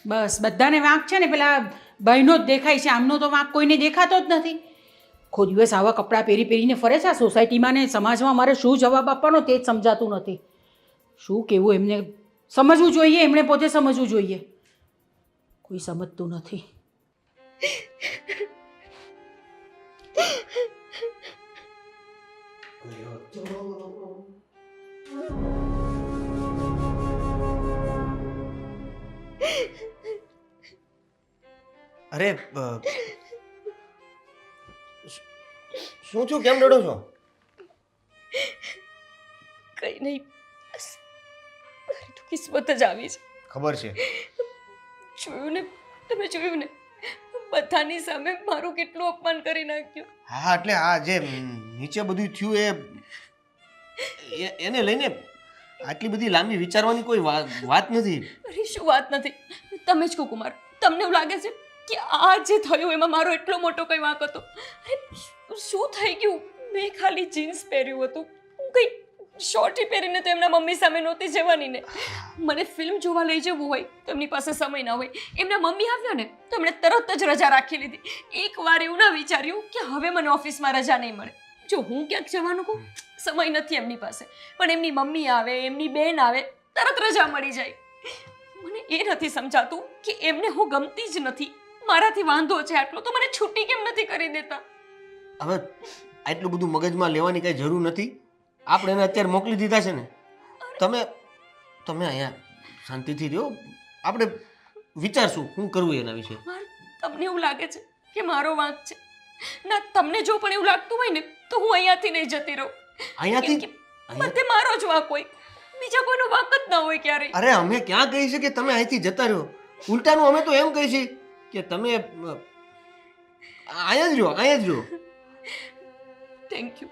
બસ બધાને વાંક છે ને પેલા ભાઈનો જ દેખાય છે, આમનો તો વાંક કોઈને દેખાતો જ નથી. આખો દિવસ આવા કપડાં પહેરીને ફરે છે આ સોસાયટીમાં ને સમાજમાં. મારે શું જવાબ આપવાનો તે જ સમજાતું નથી. શું કહેવું એમને? સમજવું જોઈએ, એમણે પોતે સમજવું જોઈએ. કોઈ સમજતું નથી. અરે શું છું? કેમ રડો છો? કઈ નહીં, બસ મારી તો કિસ્મત જ આવી છે. ખબર છે. જોયું ને, તમે જોયું ને, બધાની સામે મારું કેટલું અપમાન કરી નાખ્યું. હા એટલે આ જે નીચે બધું થયું એને લઈને આટલી બધી લાંબી વિચારવાની કોઈ વાત નથી. અરે શું વાત નથી, તમે જ કહો કુમાર, તમને એવું લાગે છે કે આ જે થયું એમાં મારો એટલો મોટો કઈ વાંક હતો? અરે શું થઈ ગયું? મેં ખાલી જીન્સ પહેર્યું હતું, હું કઈ શોર્ટી પહેરીને તો એમના મમ્મી સામે નહોતી જવાની ને. મને ફિલ્મ જોવા લઈ જવું હોય તો એમની પાસે સમય ના હોય. એમના મમ્મી આવ્યા ને તો એમણે તરત જ રજા રાખી લીધી. એકવાર એવું ના વિચાર્યું કે હવે મને ઓફિસમાં રજા નહીં મળે. જો હું ક્યાંક જવાનું કહું, સમય નથી એમની પાસે, પણ એમની મમ્મી આવે, એમની બેન આવે, તરત રજા મળી જાય. મને એ નથી સમજાતું કે એમને હું ગમતી જ નથી, મારાથી વાંધો છે આટલો, તો મને છૂટી કેમ નથી કરી દેતા? હવે આટલું બધું મગજમાં લેવાની કઈ જરૂર નથી. આપણે એને અત્યારે મોકલી દીધા છે ને. તમે અહીંયા શાંતિથી રહ્યો, આપણે વિચારશું શું કરવું એના વિશે. તમને એવું લાગે છે કે મારો વાંક છે? ના, તમને જો પણ એવું લાગતું હોય ને તો હું અહીંયાથી નહીં જતી રહું. અહીંયાથી? બધે મારો જ વાંક હોય, બીજા કોઈનો વાંક જ ના હોય ક્યારેય. અરે અમે ક્યાં કહીએ છીએ કે તમે અહીંથી જતા રહ્યો? ઉલટાનું અમે તો એમ કહીએ છીએ કે તમે અહીંયા જ રહ્યો. Thank you.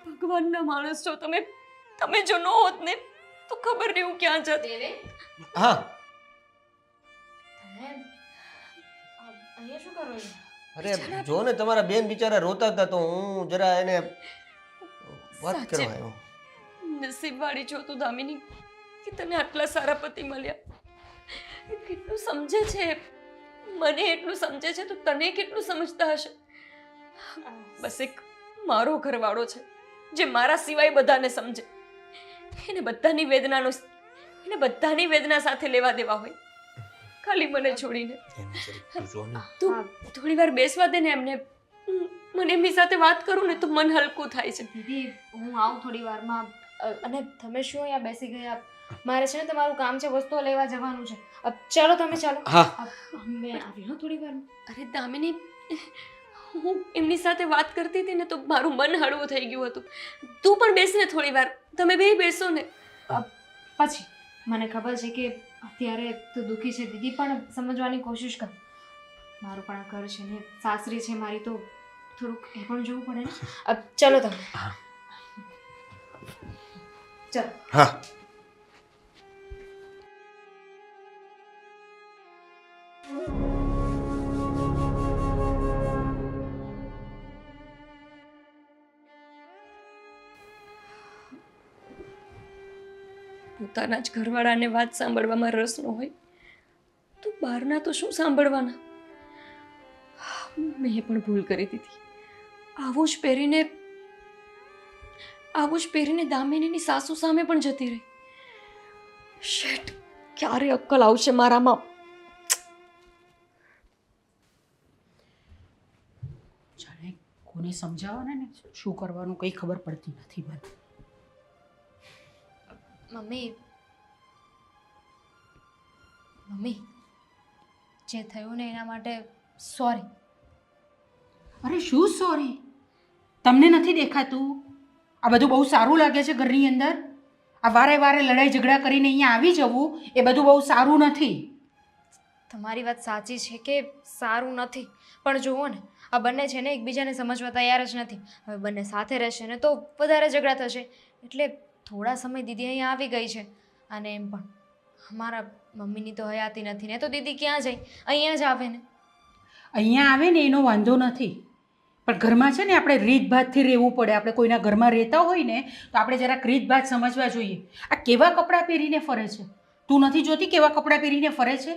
ભગવાનના માણસ છો તમે. તમે જો ન હોત ને તો ખબર નહીં હું ક્યાં જત. હા અહીંયા શું કરો છો? અરે જો ને તમારા બેન બિચારા રોતા હતા તો હું જરા એને વાત સાચે. કરવા આવ્યો. નસીબવાળી છો તું દામિની કે તને આટલા સારા પતિ મળ્યા. કેટલું સમજે છે, મને એટલું સમજે છે તો તને કેટલું સમજતા હશે. બસ એક મારો ઘરવાળો છે જે મારા સિવાય બધાને સમજે. એને બધાની વેદના સાથે લેવા દેવા હોય, ખાલી મને છોડીને. તું થોડી વાર બેસવા દે ને એમને. મને એમની સાથે વાત કરું ને તો મન હલકું થાય છે. દીદી હું આવું થોડી વારમાં. અને તમે શું અહીંયા બેસી ગયા? મારે છે ને તમારું કામ છે, વસ્તુઓ લેવા જવાનું છે. ચાલો તમે ચાલો. હા મેં આવી હા થોડી વારમાં. અરે દામિની, હું એમની સાથે વાત કરતી હતી ને તો મારું મન હળવું થઈ ગયું હતું. તું પણ બેસ ને થોડી વાર. તમે બે બેસો ને. પછી મને ખબર છે કે અત્યારે તું દુઃખી છે દીદી, પણ સમજવાની કોશિશ કર. મારું પણ આ ઘર છે ને, સાસરી છે મારી, તો થોડુંક એ પણ જોવું પડે ને. ચલો તમે. ચલો. હા પોતાના જ ઘરવાળાને વાત સાંભળવામાં રસ ન હોય તો બહારના તો શું સાંભળવાના. મેં પણ ભૂલ કરી દીધી. આવું જ પહેરીને દામિનીની સાસુ સામે પણ જતી રહી. શેટ, ક્યારે અક્કલ આવશે મારામાં? જાણે કોને સમજાવવાના ને શું કરવાનું કંઈ ખબર પડતી નથી મને. મમ્મી જે થયું ને એના માટે સોરી. અરે શું સોરી? તમને નથી દેખાતું આ બધું બહુ સારું લાગે છે ઘરની અંદર? આ વારે વારે લડાઈ ઝઘડા કરીને અહીંયા આવી જવું એ બધું બહુ સારું નથી. તમારી વાત સાચી છે કે સારું નથી, પણ જુઓ ને આ બંને છે ને એકબીજાને સમજવા તૈયાર જ નથી. હવે બંને સાથે રહેશે ને તો વધારે ઝઘડા થશે. એટલે થોડા સમય દીદી અહીંયા આવી ગઈ છે. અને એમ પણ અમારા મમ્મીની તો હયાતી નથી ને, તો દીદી ક્યાં જાય? અહીંયા જ આવે ને. અહીંયા આવે ને એનો વાંધો નથી, પણ ઘરમાં છે ને આપણે રીતભાતથી રહેવું પડે. આપણે કોઈના ઘરમાં રહેતા હોય ને તો આપણે જરાક રીતભાત સમજવા જોઈએ. આ કેવા કપડાં પહેરીને ફરે છે? તું નથી જોતી કેવા કપડાં પહેરીને ફરે છે?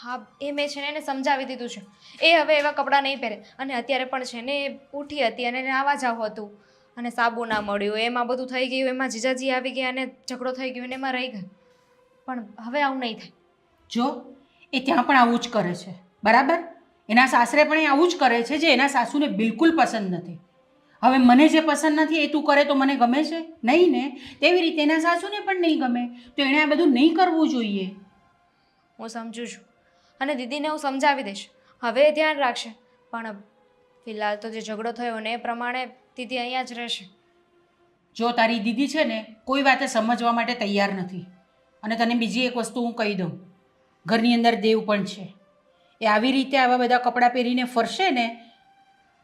હા, એ મેં છે ને એને સમજાવી દીધું છે. એ હવે એવા કપડાં નહીં પહેરે. અને અત્યારે પણ છે ને એ ઉઠી હતી અને એને આવા જાવ હતું અને સાબુ ના મળ્યું, એમાં બધું થઈ ગયું, એમાં જીજાજી આવી ગયા અને ઝઘડો થઈ ગયો અને એમાં રહી ગયું. પણ હવે આવું નહીં થાય. જો એ ત્યાં પણ આવું જ કરે છે, બરાબર? એના સાસરે પણ એ આવું જ કરે છે, જે એના સાસુને બિલકુલ પસંદ નથી. હવે મને જે પસંદ નથી એ તું કરે તો મને ગમે છે? નહીં ને? તેવી રીતે એના સાસુને પણ નહીં ગમે, તો એણે આ બધું નહીં કરવું જોઈએ. હું સમજુ છું અને દીદીને હું સમજાવી દઈશ. હવે એ ધ્યાન રાખશે. પણ ફિલહાલ તો જે ઝઘડો થયો ને એ પ્રમાણે દીદી અહીંયા જ રહેશે. જો તારી દીદી છે ને કોઈ વાતે સમજવા માટે તૈયાર નથી. અને તને બીજી એક વસ્તુ હું કહી દઉં, ઘરની અંદર દેવ પણ છે. એ આવી રીતે આવા બધા કપડાં પહેરીને ફરશે ને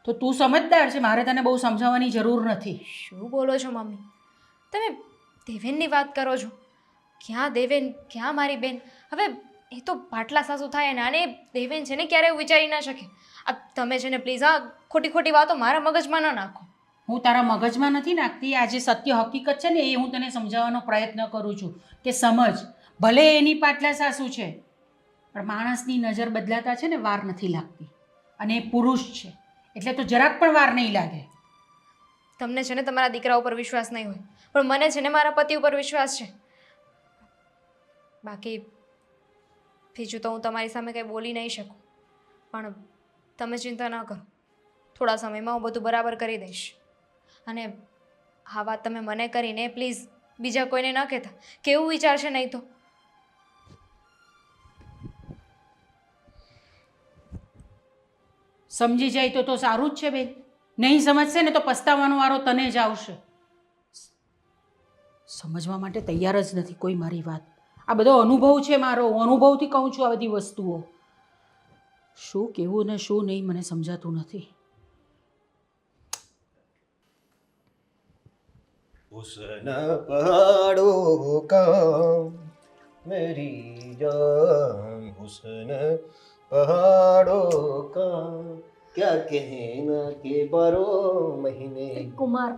તો તું સમજદાર છે, મારે તને બહુ સમજાવવાની જરૂર નથી. શું બોલો છો મમ્મી? તમે દેવેનની વાત કરો છો? ક્યાં દેવેન, ક્યાં મારી બેન? હવે એ તો પાટલા સાસુ થાય ને, અને દેવેન છે ને ક્યારે એવું વિચારી ના શકે. આ તમે છે ને પ્લીઝ આ ખોટી ખોટી વાતો મારા મગજમાં ન નાખો. હું તારા મગજમાં નથી નાખતી. આ જે સત્ય હકીકત છે ને એ હું તને સમજાવવાનો પ્રયત્ન કરું છું કે સમજ. ભલે એની પાટલા સાસુ છે, પણ માણસની નજર બદલાતા છે ને વાર નથી લાગતી. અને એ પુરુષ છે એટલે તો જરાક પણ વાર નહીં લાગે. તમને છે ને તમારા દીકરા ઉપર વિશ્વાસ નહીં હોય, પણ મને છે ને મારા પતિ ઉપર વિશ્વાસ છે. બાકી બીજું તો હું તમારી સામે કંઈ બોલી નહીં શકું. પણ તમે ચિંતા ન કરો, થોડા સમયમાં હું બધું બરાબર કરી દઈશ. અને આ વાત તમે મને કરીને પ્લીઝ બીજા કોઈને ન કહેતા, કેવું વિચારશે નહીં તો. સમજી જાય તો સારું જ છે બેન. નહીં સમજશે ને તો પસ્તાવાનો વારો તને જ આવશે. સમજવા માટે તૈયાર જ નથી કોઈ મારી વાત. આ બધો અનુભવ છે મારો, હું અનુભવથી કહું છું આ બધી વસ્તુઓ. શું કહેવું ને શું નહીં મને સમજાતું નથી. हुस्न पहाड़ों का मेरी जान, हुस्न पहाड़ों का क्या कहना के बारो महीने. કુમાર,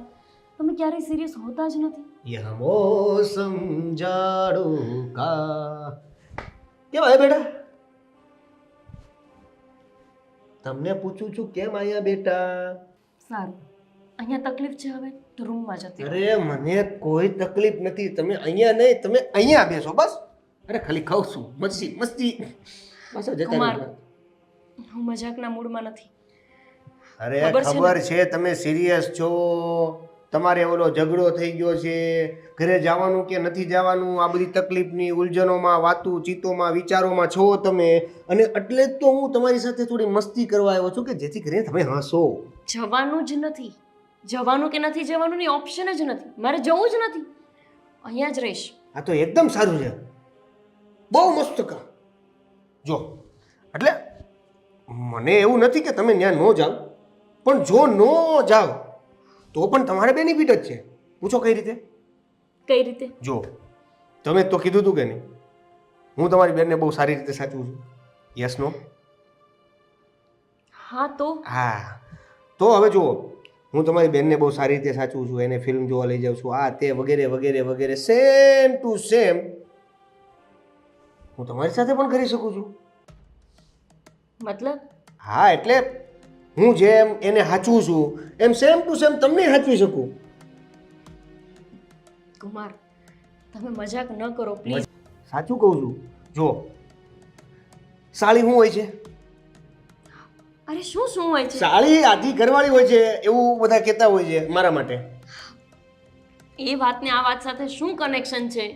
તમે ક્યારેય સિરિયસ હોતા જ નથી. यह मौसम जाड़ों का. કેમ આયા બેટા? તમને પૂછું છું કેમ આયા બેટા? સારું, અહીંયા તકલીફ છે, હવે તો રૂમમાં જતી રહો. અરે મને કોઈ તકલીફ નથી, તમે અહીંયા નહીં, તમે અહીંયા બેસો બસ. અરે ખાલી ખાવ છું, મસ્તી મસ્તી બસ જતા કુમાર, રહો. હું મજાકના મૂડમાં નથી. અરે ખબર છે ને? ખબર છે તમે સિરિયસ છો. તમારે ઓલો ઝઘડો થઈ ગયો છે, ઘરે જવાનું કે નથી જવાનું, આ બધી તકલીફની ઉલઝનોમાં, વાતું ચીતોમાં, વિચારોમાં છો તમે. અને એટલે જ તો હું તમારી સાથે થોડી મસ્તી કરવા આવ્યો છું કે જેથી કરીને તમે હસો. જવાનું જ નથી. જવાનું કે નથી જવાનું ની ઓપ્શન જ નથી. મારે જવું જ નથી, અહીંયા જ રહીશ. આ તો એકદમ સારું છે, બહુ મસ્ત કામ. જો એટલે મને એવું નથી કે તમે ત્યાં ન જાઓ, પણ જો ન જાઓ તો પણ તમારે બેનિફિટ જ છે. પૂછો કઈ રીતે? કઈ રીતે? જો તમે તો કીધું હતું કે નહીં, હું તમારી બેનને બહુ સારી રીતે સાચવું છું. Yes no? હા તો હા તો હવે જુઓ, હું તમારી બેનને બહુ સારી રીતે સાચવું છું, એને ફિલ્મ જોવા લઈ જાઉં છું, આ તે વગેરે વગેરે વગેરે, સેમ ટુ સેમ હું તમારી સાથે પણ કરી શકું છું. મતલબ? હા એટલે હું જેમ એને સાચવું છું એમ સેમ ટુ સેમ તમને સાચવી શકું. કુમાર, તમે મજાક ન કરો પ્લીઝ. સાચું કહું છું. જો સાળી શું હોય છે? અરે શું શું હોય છે? સાળી આધી ઘરવાળી હોય છે એવું બધા કહેતા હોય છે મારા માટે. એ વાતને આ વાત સાથે શું કનેક્શન છે?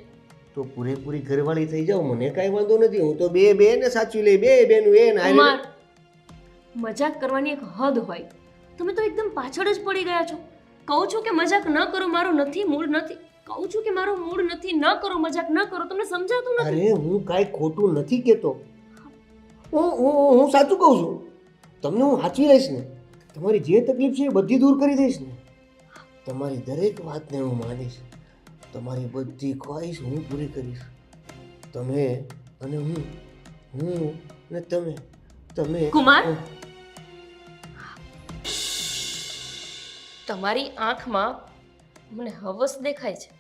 તો પૂરેપૂરી ઘરવાળી થઈ જાવ, મને કાંઈ વાંધો નથી. હું તો બે બેને સાચવી લઈ, બે બેનું એ ને કુમાર, મજાક કરવાની એક હદ હોય. તમે તો એકદમ પાછળ જ પડી ગયા છો. કહું છું કે મજાક ન કરો, મારો નથી મૂડ નથી. કહું છું કે મારો મૂડ નથી, ન કરો મજાક, ન કરો. તમને સમજાતું નથી. અરે હું કાંઈ ખોટું નથી કહેતો. હું સાચું કહું છું. તમને હું સાચવી લઈશ ને, તમારી જે તકલીફ છે એ બધી દૂર કરી દઈશ ને. તમારી દરેક વાતને હું માનીશ, તમારી બધી ખ્વાહિશ હું પૂરી કરીશ. તમે અને હું ને તમે કુમાર, તમારી આંખમાં મને હવસ દેખાય છે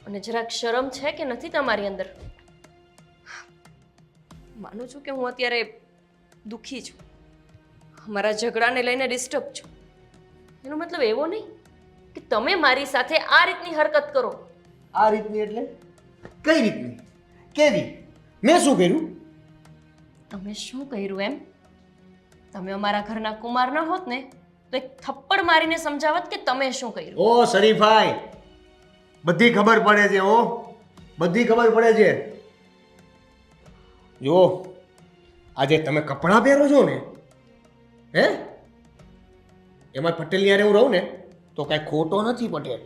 અને જરાક શરમ છે કે નથી તમારી અંદર? માનું છું કે હું અત્યારે દુઃખી છું, અમારા ઝઘડાને લઈને ડિસ્ટર્બ છું. એનો મતલબ એવો નહીં કે તમે મારી સાથે આ રીતની હરકત કરો. આ રીતની એટલે કઈ રીતની? કેવી? મેં શું કર્યું? તમે શું કર્યું એમ? તમે અમારા ઘરના કુમાર ન હોત ને તો એક થપ્પડ મારીને સમજાવત કે તમે શું કર્યું. ઓ શરીફાઈ, બધી ખબર પડે છે. બધી ખબર પડે છે. જો આજે તમે કપડાં પહેરો છો ને, હે એમાં પટેલની હારે હું રહું ને તો કાંઈ ખોટો નથી પટેલ.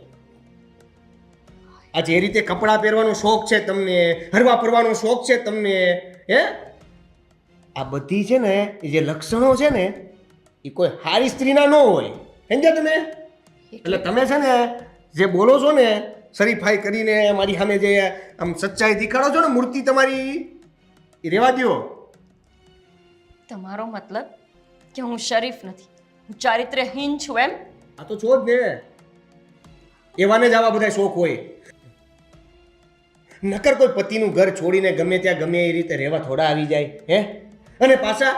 આ જે રીતે કપડાં પહેરવાનો શોખ છે તમને, હરવા ફરવાનો શોખ છે તમને, હે આ બધી છે ને એ જે લક્ષણો છે ને એ કોઈ સારી સ્ત્રીના ન હોય. સમજ્યા તમે? એટલે તમે છે ને જે બોલો છો ને શરીફાઈ કરીને મારી સામે જે આમ સચ્ચાઈ દેખાડો છો ને, મૂર્તિ તમારી એ રહેવા દ્યો. તમારો મતલબ કે હું શરીફ નથી, હું ચારિત્ર્યહીન છું એમ? આ તો છો જ ને. એવાને જ આવા બધા શોખ હોય. નકર કોઈ પતિનું ઘર છોડીને ગમે ત્યાં ગમે એ રીતે રહેવા થોડા આવી જાય, હે? અને પાછા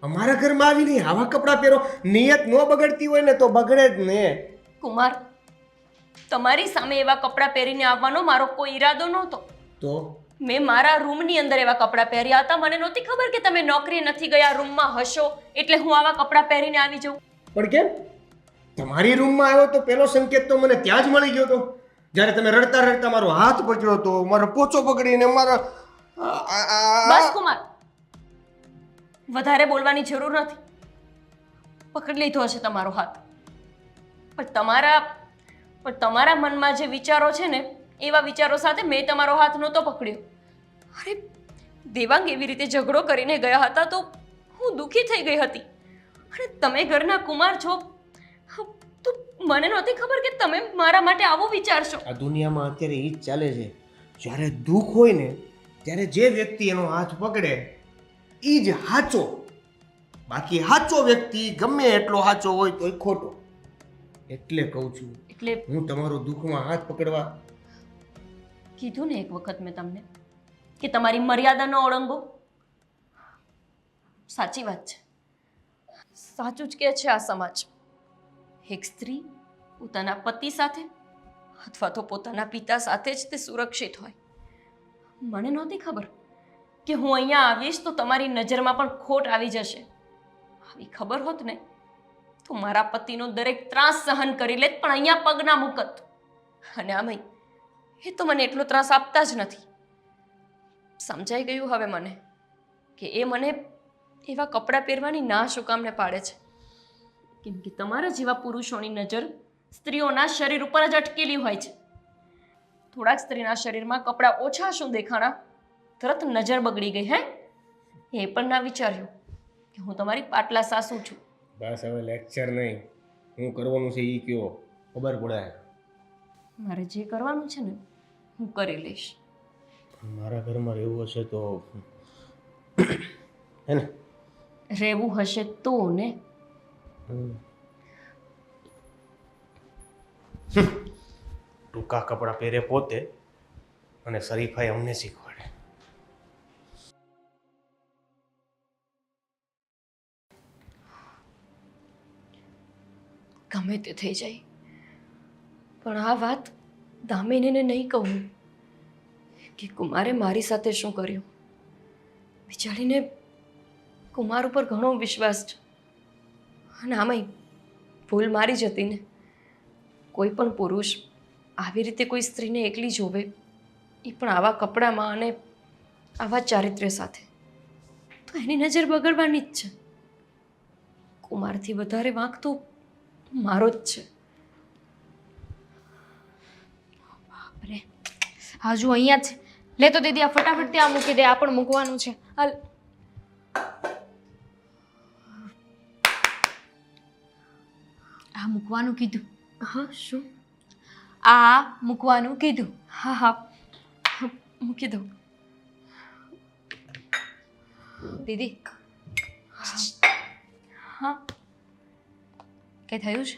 અમારા ઘરમાં આવીને આવા કપડાં પહેરો. નિયત ન બગડતી હોય ને તો બગડે જ ને. કુમાર, તમારી સામે એવા કપડાં પહેરીને આવવાનો મારો કોઈ ઈરાદો નહોતો. તો મેં મારા રૂમની અંદર એવા કપડાં પહેર્યા હતા. મને નહોતી ખબર કે તમે નોકરી નથી ગયા, રૂમમાં હશો, એટલે હું આવા કપડાં પહેરીને આવી જાઉં. પણ કેમ? તમારી રૂમમાં આવ્યો તો પેલો સંકેત તો મને ત્યાં જ મળી ગયો હતો, જ્યારે તમે રડતા રડતા મારો હાથ પકડ્યો હતો, મારો પોચો પકડીને મારા બસ કુમાર, વધારે બોલવાની જરૂર નથી. પકડી લીધો હશે તમારો હાથ, પણ તમારા મનમાં જે વિચારો છે ને એવા વિચારો સાથે મેં તમારો હાથ નહોતો પકડ્યો. અરે દેવાંગ એવી રીતે ઝઘડો કરીને ગયા હતા તો હું દુઃખી થઈ ગઈ હતી. અને તમે ઘરના કુમાર છો તો મને નહોતી ખબર કે તમે મારા માટે આવો વિચારશો. આ દુનિયામાં અત્યારે એ જ ચાલે છે. જ્યારે દુઃખ હોય ને ત્યારે જે વ્યક્તિ એનો હાથ પકડે એ જ સાચો. બાકી સાચો વ્યક્તિ ગમે એટલો સાચો હોય તો એ ખોટો. એટલે કહું છું, એટલે હું તમારો દુઃખમાં હાથ પકડવા કીધું ને એક વખત મેં તમને કે તમારી મર્યાદા ન ઓળંગો. સાચી વાત છે, સાચું જ કહે છે આ સમાજ. એક સ્ત્રી પોતાના પતિ સાથે અથવા તો પોતાના પિતા સાથે જ તે સુરક્ષિત હોય. મને નહોતી ખબર કે હું અહીંયા આવીશ તો તમારી નજરમાં પણ ખોટ આવી જશે. આવી ખબર હોત ને તો મારા પતિનો દરેક ત્રાસ સહન કરી લેત, પણ અહીંયા પગ ના મૂકત. અને આમય એ તો મને એટલો ત્રાસ આપતા જ નથી. સમજાઈ ગયું હવે મને કે એ મને એવા કપડાં પહેરવાની ના શું કામને પાડે છે. કેમ કે તમારા જેવા પુરુષોની નજર સ્ત્રીઓના શરીર ઉપર જ અટકેલી હોય છે. થોડાક સ્ત્રીના શરીરમાં કપડાં ઓછા શું દેખાણા, તરત નજર બગડી ગઈ. હે, એ પણ ના વિચાર્યું કે હું તમારી પાટલા સાસુ છું. બસ હવે લેક્ચર નહીં, હું કરવાનું છે એ કયો, ખબર પડે. મારે જે કરવાનું છે ને હું કરી લઈશ. મારા ઘરમાં રહેવું હશે તો હે ને? રહેવું હશે તો ને. ટૂંકા કપડાં પહેરે પોતે અને શરીફાઈ અમને શીખવાડે. ગમે તે થઈ જાય, પણ આ વાત દામિનીને નહીં કહું કે કુમારે મારી સાથે શું કર્યું. બિચારીને કુમાર ઉપર ઘણો વિશ્વાસ છે. અને આમાંય ભૂલ મારી જ હતી ને. કોઈ પણ પુરુષ આવી રીતે કોઈ સ્ત્રીને એકલી જોવે એ પણ આવા કપડામાં અને આવા ચારિત્ર્ય સાથે, તો એની નજર બગડવાની જ છે. કુમારથી વધારે વાંક તો મારો જ છે. અરે હજુ અહીંયા જ છે. લે તો દીદી આ ફટાફટ ત્યાં મૂકી દે, આ પણ મૂકવાનું છે. હાલ. આ મૂકવાનું કીધું. હા શું? આ મૂકવાનું કીધું. હા હા મૂકી દઉં. દીદી હા કંઈ થયું છે?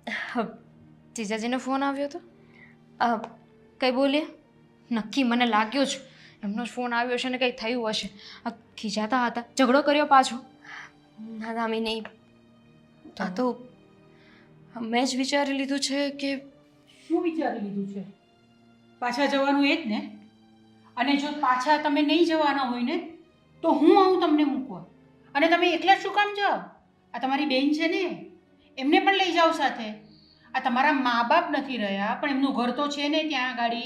હા, જીજાજીનો ફોન આવ્યો હતો? કંઈ બોલીએ? નક્કી મને લાગ્યું જ એમનો જ ફોન આવ્યો છે ને કંઈ થયું હશે. આ ખીજાતા હતા, ઝઘડો કર્યો પાછો? ના દામી નહીં. આ તો મેં જ વિચારી લીધું છે કે શું વિચારી લીધું છે? પાછા જવાનું એ જ ને? અને જો પાછા તમે નહીં જવાના હોય ને તો હું આવું તમને મૂકવા, અને તમે એકલા શું કામ જાઓ? આ તમારી બેન છે ને, એમને પણ લઈ જાઓ સાથે. આ તમારા મા બાપ નથી રહ્યા પણ એમનું ઘર તો છે ને ત્યાં આગળ,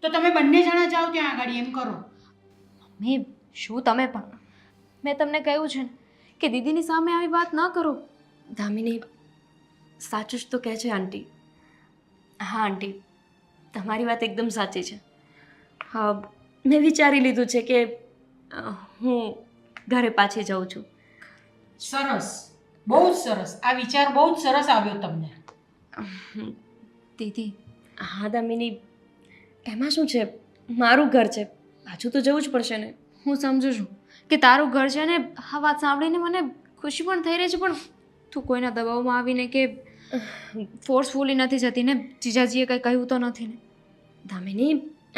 તો તમે બંને જણા જાઓ ત્યાં આગળ. એમ કરો. મમ્મી શું તમે પણ, મેં તમને કહ્યું છે ને કે દીદીની સામે આવી વાત ન કરો. દામિની સાચું જ તો કહે છે આંટી. હા આંટી, તમારી વાત એકદમ સાચી છે. હા, મેં વિચારી લીધું છે કે હું ઘરે પાછી જાઉં છું. સરસ, બહુ જ સરસ. આ વિચાર બહુ જ સરસ આવ્યો તમને. દીદી હા દામિની, એમાં શું છે, મારું ઘર છે, પાછું તો જવું જ પડશે ને. હું સમજુ છું કે તારું ઘર છે ને, આ વાત સાંભળીને મને ખુશી પણ થઈ રહી છે, પણ તું કોઈના દબાવમાં આવીને કે ફોર્સફુલી નથી જતી ને? જીજાજીએ કંઈ કહ્યું તો નથી ને? દામિની,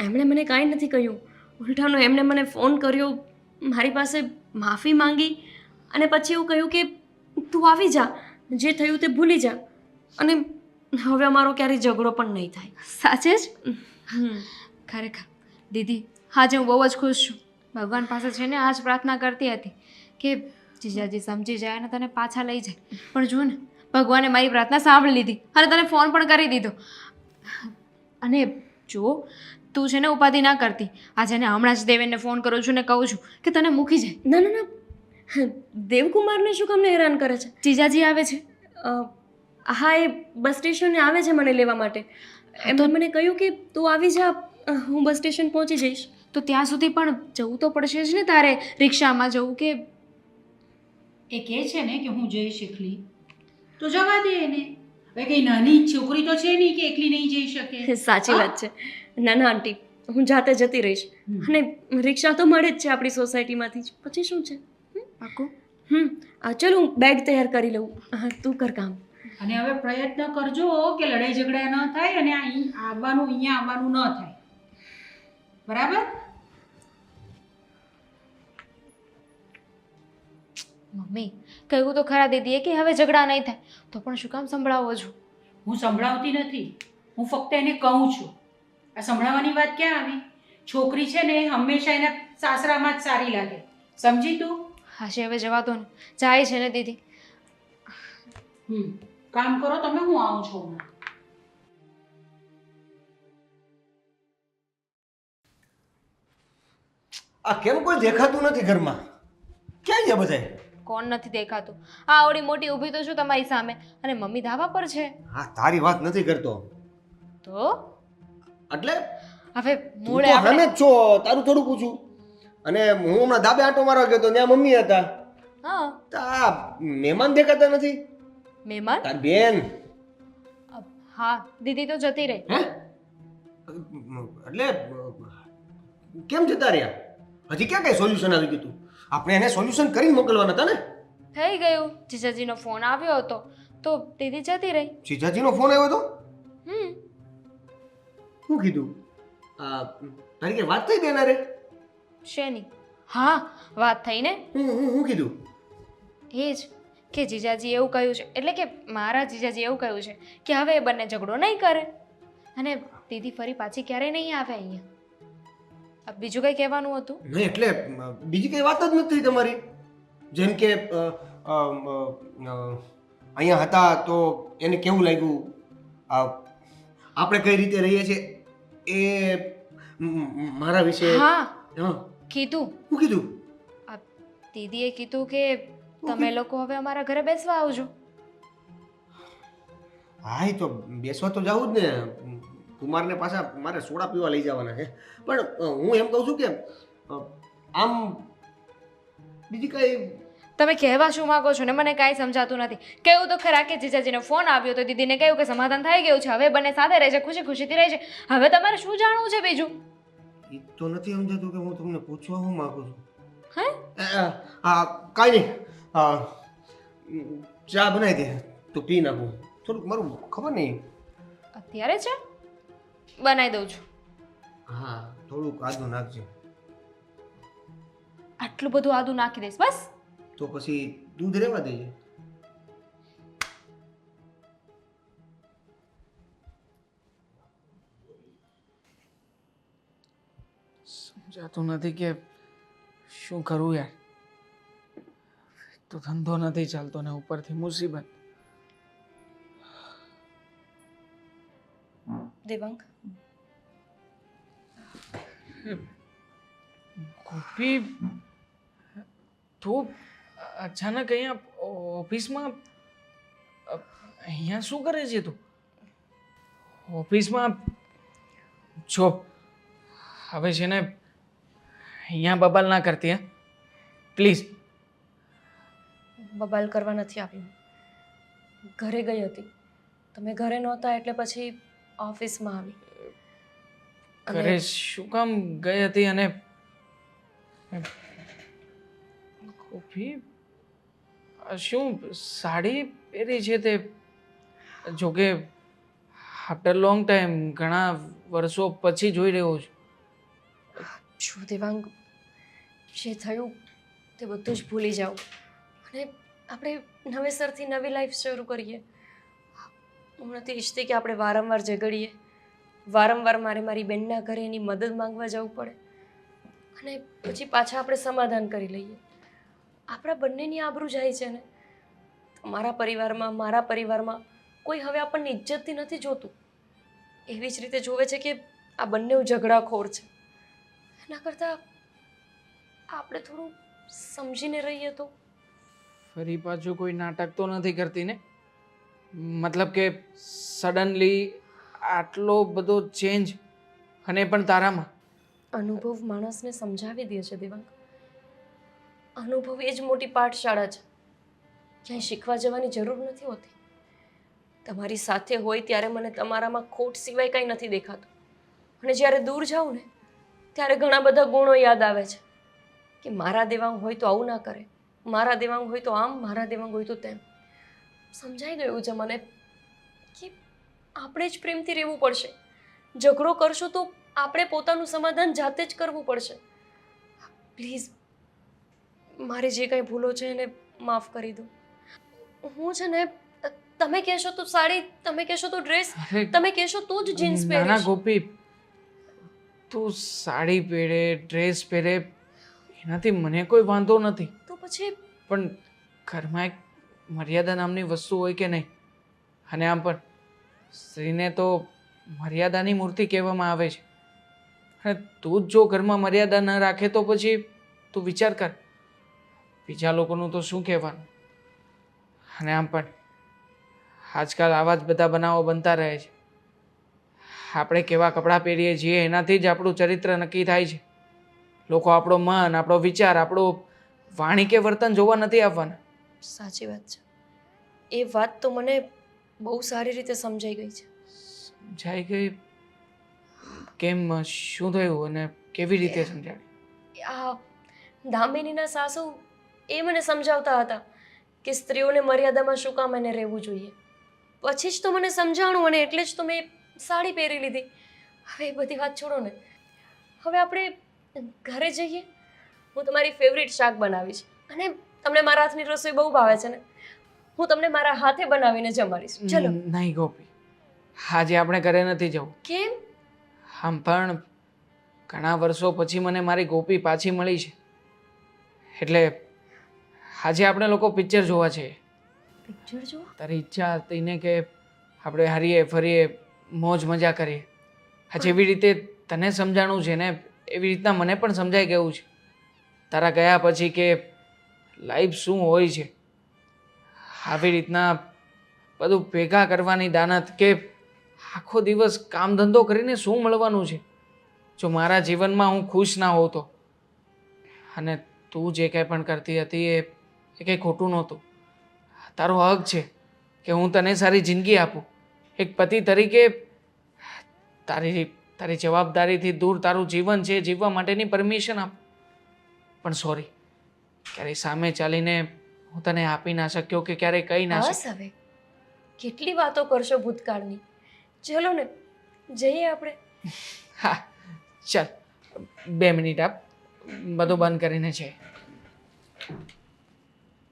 એમણે મને કાંઈ નથી કહ્યું. ઉલટાનો એમણે મને ફોન કર્યો, મારી પાસે માફી માંગી અને પછી એવું કહ્યું કે તું આવી જા, જે થયું તે ભૂલી જા, અને હવે અમારો ક્યારેય ઝઘડો પણ નહીં થાય. સાચે જ? ખરેખર દીદી આજે હું બહુ જ ખુશ છું. ભગવાન પાસે છે ને આ જ પ્રાર્થના કરતી હતી કે જીજાજી સમજી જાય અને તને પાછા લઈ જાય. પણ જો ને, ભગવાને મારી પ્રાર્થના સાંભળી લીધી અને તને ફોન પણ કરી દીધો. અને જો તું છે ને ઉપાધિ ના કરતી, આજે ને હમણાં જ દેવેનને ફોન કરું છું ને કહું છું કે તને મૂકી જાય. ના ના ના, દેવકુમારને શું કામને હેરાન કરે છે? જીજાજી આવે છે. હા, એ બસ સ્ટેશને આવે છે મને લેવા માટે. એમણે મને કહ્યું કે તું આવી જા, હું બસ સ્ટેશન પહોંચી જઈશ. તો ત્યાં સુધી પણ જવું તો પડશે જ ને તારે, રિક્ષામાં જવું કે? એ કહે છે ને કે હું જઈશ એકલી, તો જવા દે એને. હવે કઈ નાની છોકરી તો છે નહીં કે એકલી નહીં જઈ શકે. સાચી વાત છે. ના ના આંટી, હું જાતે જતી રહીશ. અને રિક્ષા તો મળે જ છે આપણી સોસાયટીમાંથી જ. પછી શું છે? પાકું? ચલો હું બેગ તૈયાર કરી લઉં. હા, તું કર કામ. અને હવે પ્રયત્ન કરજો કે લડાઈ ઝઘડા ન થાય અને અહીંયા આવવાનું ન થાય. બરાબર? મમ્મી કહ્યું તો ખરા દીદીએ કે હવે ઝઘડા નહીં થાય, તો પણ શું કામ સંભળાવો છો? હું સંભળાવતી નથી, હું ફક્ત એને કહું છું. આ સંભળાવવાની વાત ક્યાં આવી? છોકરી છે ને હંમેશા એના સાસરામાં જ સારી લાગે. સમજી તું? હાશે હવે જવા દો ને, જાય છે ને દીદી. કામ કરો તમે, હું આવું છું હમણાં. આ કેમ કોઈ દેખાતું નથી ઘરમાં? ક્યાં ગયા બધાય? કોણ નથી દેખાતું? આ આવડી મોટી ઊભી તો છું તમારી સામે, અને મમ્મી ધાબા પર છે. હા, તારી વાત નથી કરતો. તો એટલે હવે તું મૂળે તો આપણે હામે જ છો, તારું થોડું પૂછું. અને હું હમણાં ધાબે આંટો મારવા ગયો તો ત્યાં મમ્મી હતા. હા તો આ મહેમાન દેખાતા નથી? મહેમાન? તાર બેન. હા દીદી તો જતી રહી. હે? એટલે કેમ જતા રહ્યા? હજી ક્યાં કઈ સોલ્યુશન આવી ગયું? આપણે એને સોલ્યુશન કરીને મોકલવાના હતા ને? થઈ ગયું. જીજાજીનો ફોન આવ્યો હતો તો દીદી જતી રહી. જીજાજીનો ફોન આવ્યો હતો? હમ શું કીધું? તારી કે વાત થઈ બેન અરે? શેની? હા વાત થઈ ને. હું કીધું? એ જ કે જીજાજી એવું કહ્યું છે, એટલે કે મારા જીજાજી એવું કહ્યું છે કે હવે એ બંને ઝઘડો નહીં કરે અને દીદી ફરી પાછી ક્યારેય નહીં આવે અહીંયા. બીજું કંઈ કહેવાનું હતું? નહીં એટલે બીજી કઈ વાત જ નથી તમારી. જેમ કે અહીંયા હતા તો એને કેવું લાગ્યું, આપણે કઈ રીતે રહીએ છીએ એ મારા વિશે હા હા કીધું. શું કીધું? આ દીદીએ કીધું કે તમે લોકો હવે અમારા ઘરે બેસવા આવજો. હા એ તો બેસવા તો જવું જ ને. કુમારને પાછા મારે સોડા પીવા લઈ જવાના છે. પણ હું એમ કહું છું કે આમ બીજી કઈ તમે કહેવા શું માંગો છો ને મને કાંઈ સમજાતું નથી. કહ્યું તો ખરા કે જીજાજીનો ફોન આવ્યો તો દીદીને કહ્યું કે સમાધાન થઈ ગયું છે, હવે બંને સાથે રહે છે, ખુશી ખુશીથી રહે છે. હવે તમારે શું જાણવું છે બીજું? એ તો નથી સમજાતું કે હું તમને પૂછવા હું માંગુ છું. હે? કાંઈ નહીં. ચા બનાવી દે તું પી નાખું. થોડુંક મારું ખબર નહીં. અત્યારે છે બનાવી દઉં છું. હા થોડુંક આદુ નાખજો. આટલું બધું આદું નાખી દઈશ બસ. તો પછી દૂધ રહેવા દેજે. સમજાતું નથી કે શું કરું યાર. તો ધંધો નથી ચાલતો ને ઉપરથી મુસીબત. દેવાંગ, ગોપી, તું અચાનક અહીંયા ઓફિસમાં અહીંયા શું કરે છે તું? ઓફિસમાં જો હવે છે ને અહીંયા બબાલ ના કરતી, હે પ્લીઝ. બબાલ કરવા નથી આવી. ઘરે ગઈ હતી, તમે ઘરે નહોતા એટલે પછી ઓફિસમાં આવી. ઘરે શું કામ ગઈ હતી? અને ગોપી, શું સાડી પહેરી છે તે? જોકે આફ્ટર લોંગ ટાઈમ, ઘણા વર્ષો પછી જોઈ રહ્યો છું. શું દેવાંગ, જે થયું તે બધું જ ભૂલી જાઓ અને આપણે નવેસરથી નવી લાઈફ શરૂ કરીએ. હું નથી ઈચ્છતી કે આપણે વારંવાર ઝઘડીએ, વારંવાર મારી બેનના ઘરે એની મદદ માંગવા જવું પડે અને પછી પાછા આપણે સમાધાન કરી લઈએ. આપણા બંનેની આબરૂ જાય છે ને. મારા પરિવારમાં, મારા પરિવારમાં કોઈ હવે આપણને ઇજ્જતથી નથી જોતું. એવી જ રીતે જોવે છે કે આ બંને ઝઘડાખોર છે. એના કરતાં આપણે થોડું સમજીને રહીએ તો. ફરી પાછું કોઈ નાટક તો નથી કરતી ને? મતલબ કે સડનલી આટલો બધો ચેન્જ, અને પણ તારામાં? અનુભવ માણસને સમજાવી દે છે દેવાંગ. અનુભવ એ જ મોટી પાઠશાળા છે. ક્યાંય શીખવા જવાની જરૂર નથી હોતી. તમારી સાથે હોય ત્યારે મને તમારામાં ખોટ સિવાય કાંઈ નથી દેખાતું, અને જ્યારે દૂર જાઉં ને ત્યારે ઘણા બધા ગુણો યાદ આવે છે કે મારા દેવાંગ હોય તો આવું ના કરે, મારા દેવાંગ હોય તો આમ, મારા દેવાંગ હોય તો તેમ. સમજાઈ ગયું છે મને કે આપણે જ પ્રેમથી રહેવું પડશે. ઝઘડો કરશો તો આપણે પોતાનું સમાધાન જાતે જ કરવું પડશે. પ્લીઝ મારી જે કંઈ ભૂલો છે એને માફ કરી દો. હું છે ને, તમે કહેશો તો સાડી, તમે કહેશો તો ડ્રેસ, તમે કહેશો તો જ જીન્સ ના પહેરીશ. ગોપી, તું સાડી પહેરે, ડ્રેસ પહેરે, એનાથી મને કોઈ વાંધો નથી. તો પછી પણ ઘરમાં એક મર્યાદા નામની વસ્તુ હોય કે નહીં? અને આમ પણ સ્ત્રીને તો મર્યાદાની મૂર્તિ કહેવામાં આવે છે. અને તું જ જો ઘરમાં મર્યાદા ન રાખે તો પછી તું વિચાર કર, બીજા લોકોનું તો શું કહેવાનું. અને આમ પણ આજકાલ આવા જ બધા બનાવો બનતા રહે છે. આપણે કેવા કપડાં પહેરીએ છીએ એનાથી જ આપણું ચરિત્ર નક્કી થાય છે. લોકો આપણો મન, આપણો વિચાર, આપણું વાણી કે વર્તન જોવા નથી આવવાના. સાચી વાત છે. એ વાત તો મને બહુ સારી રીતે સમજાઈ ગઈ છે. સમજાઈ ગઈ? કેમ, શું થયું અને કેવી રીતે સમજાવી? આ દામિનીના સાસુ એ મને સમજાવતા હતા કે સ્ત્રીઓને મર્યાદામાં શું કામ એને રહેવું જોઈએ. પછી જ તો મને સમજાણું અને એટલે જ તો મેં સાડી પહેરી લીધી. હવે એ બધી વાત છોડો ને. હવે આપણે ઘરે જઈએ. હું તમારી ફેવરિટ શાક બનાવીશ અને તમને મારા હાથની રસોઈ બહુ ભાવે છે ને. હું તમને મારા હાથે બનાવીને જમાડીશ. ચલો. નહીં ગોપી, આજે આપણે ઘરે નથી જવું. કેમ? આમ પણ ઘણા વર્ષો પછી મને મારી ગોપી પાછી મળી છે, એટલે આજે આપણે લોકો પિક્ચર જોવા છીએ. પિક્ચર જોવા? તારી ઈચ્છા હતી ને કે આપણે હરીએ ફરીએ, મોજ મજા કરીએ. આ જેવી રીતે તને સમજાણું છે ને એવી રીતના મને પણ સમજાઈ ગયું છે તારા ગયા પછી કે લાઈફ શું હોય છે. આવી રીતના બધું ભેગા કરવાની દાનત કે આખો દિવસ કામ ધંધો કરીને શું મળવાનું છે. જો મારા જીવનમાં હું ખુશ ના હોતો અને તું જે કંઈ પણ કરતી હતી એ કંઈ ખોટું નહોતું. તારો હક છે કે હું તને સારી જિંદગી આપું. એક પતિ તરીકે તારી જવાબદારીથી દૂર તારું જીવન છે જીવવા માટેની પરમિશન આપ. પણ સોરી, ક્યારેય સામે ચાલીને હું તને આપી ના શક્યો કે ક્યારેય કહી ના બસ શક્યો. હવે કેટલી વાતો કરશો ભૂતકાળની. ચલો ને જઈએ આપણે. હા ચાલ 2 મિનિટ આપ, બધું બંધ કરીને છે.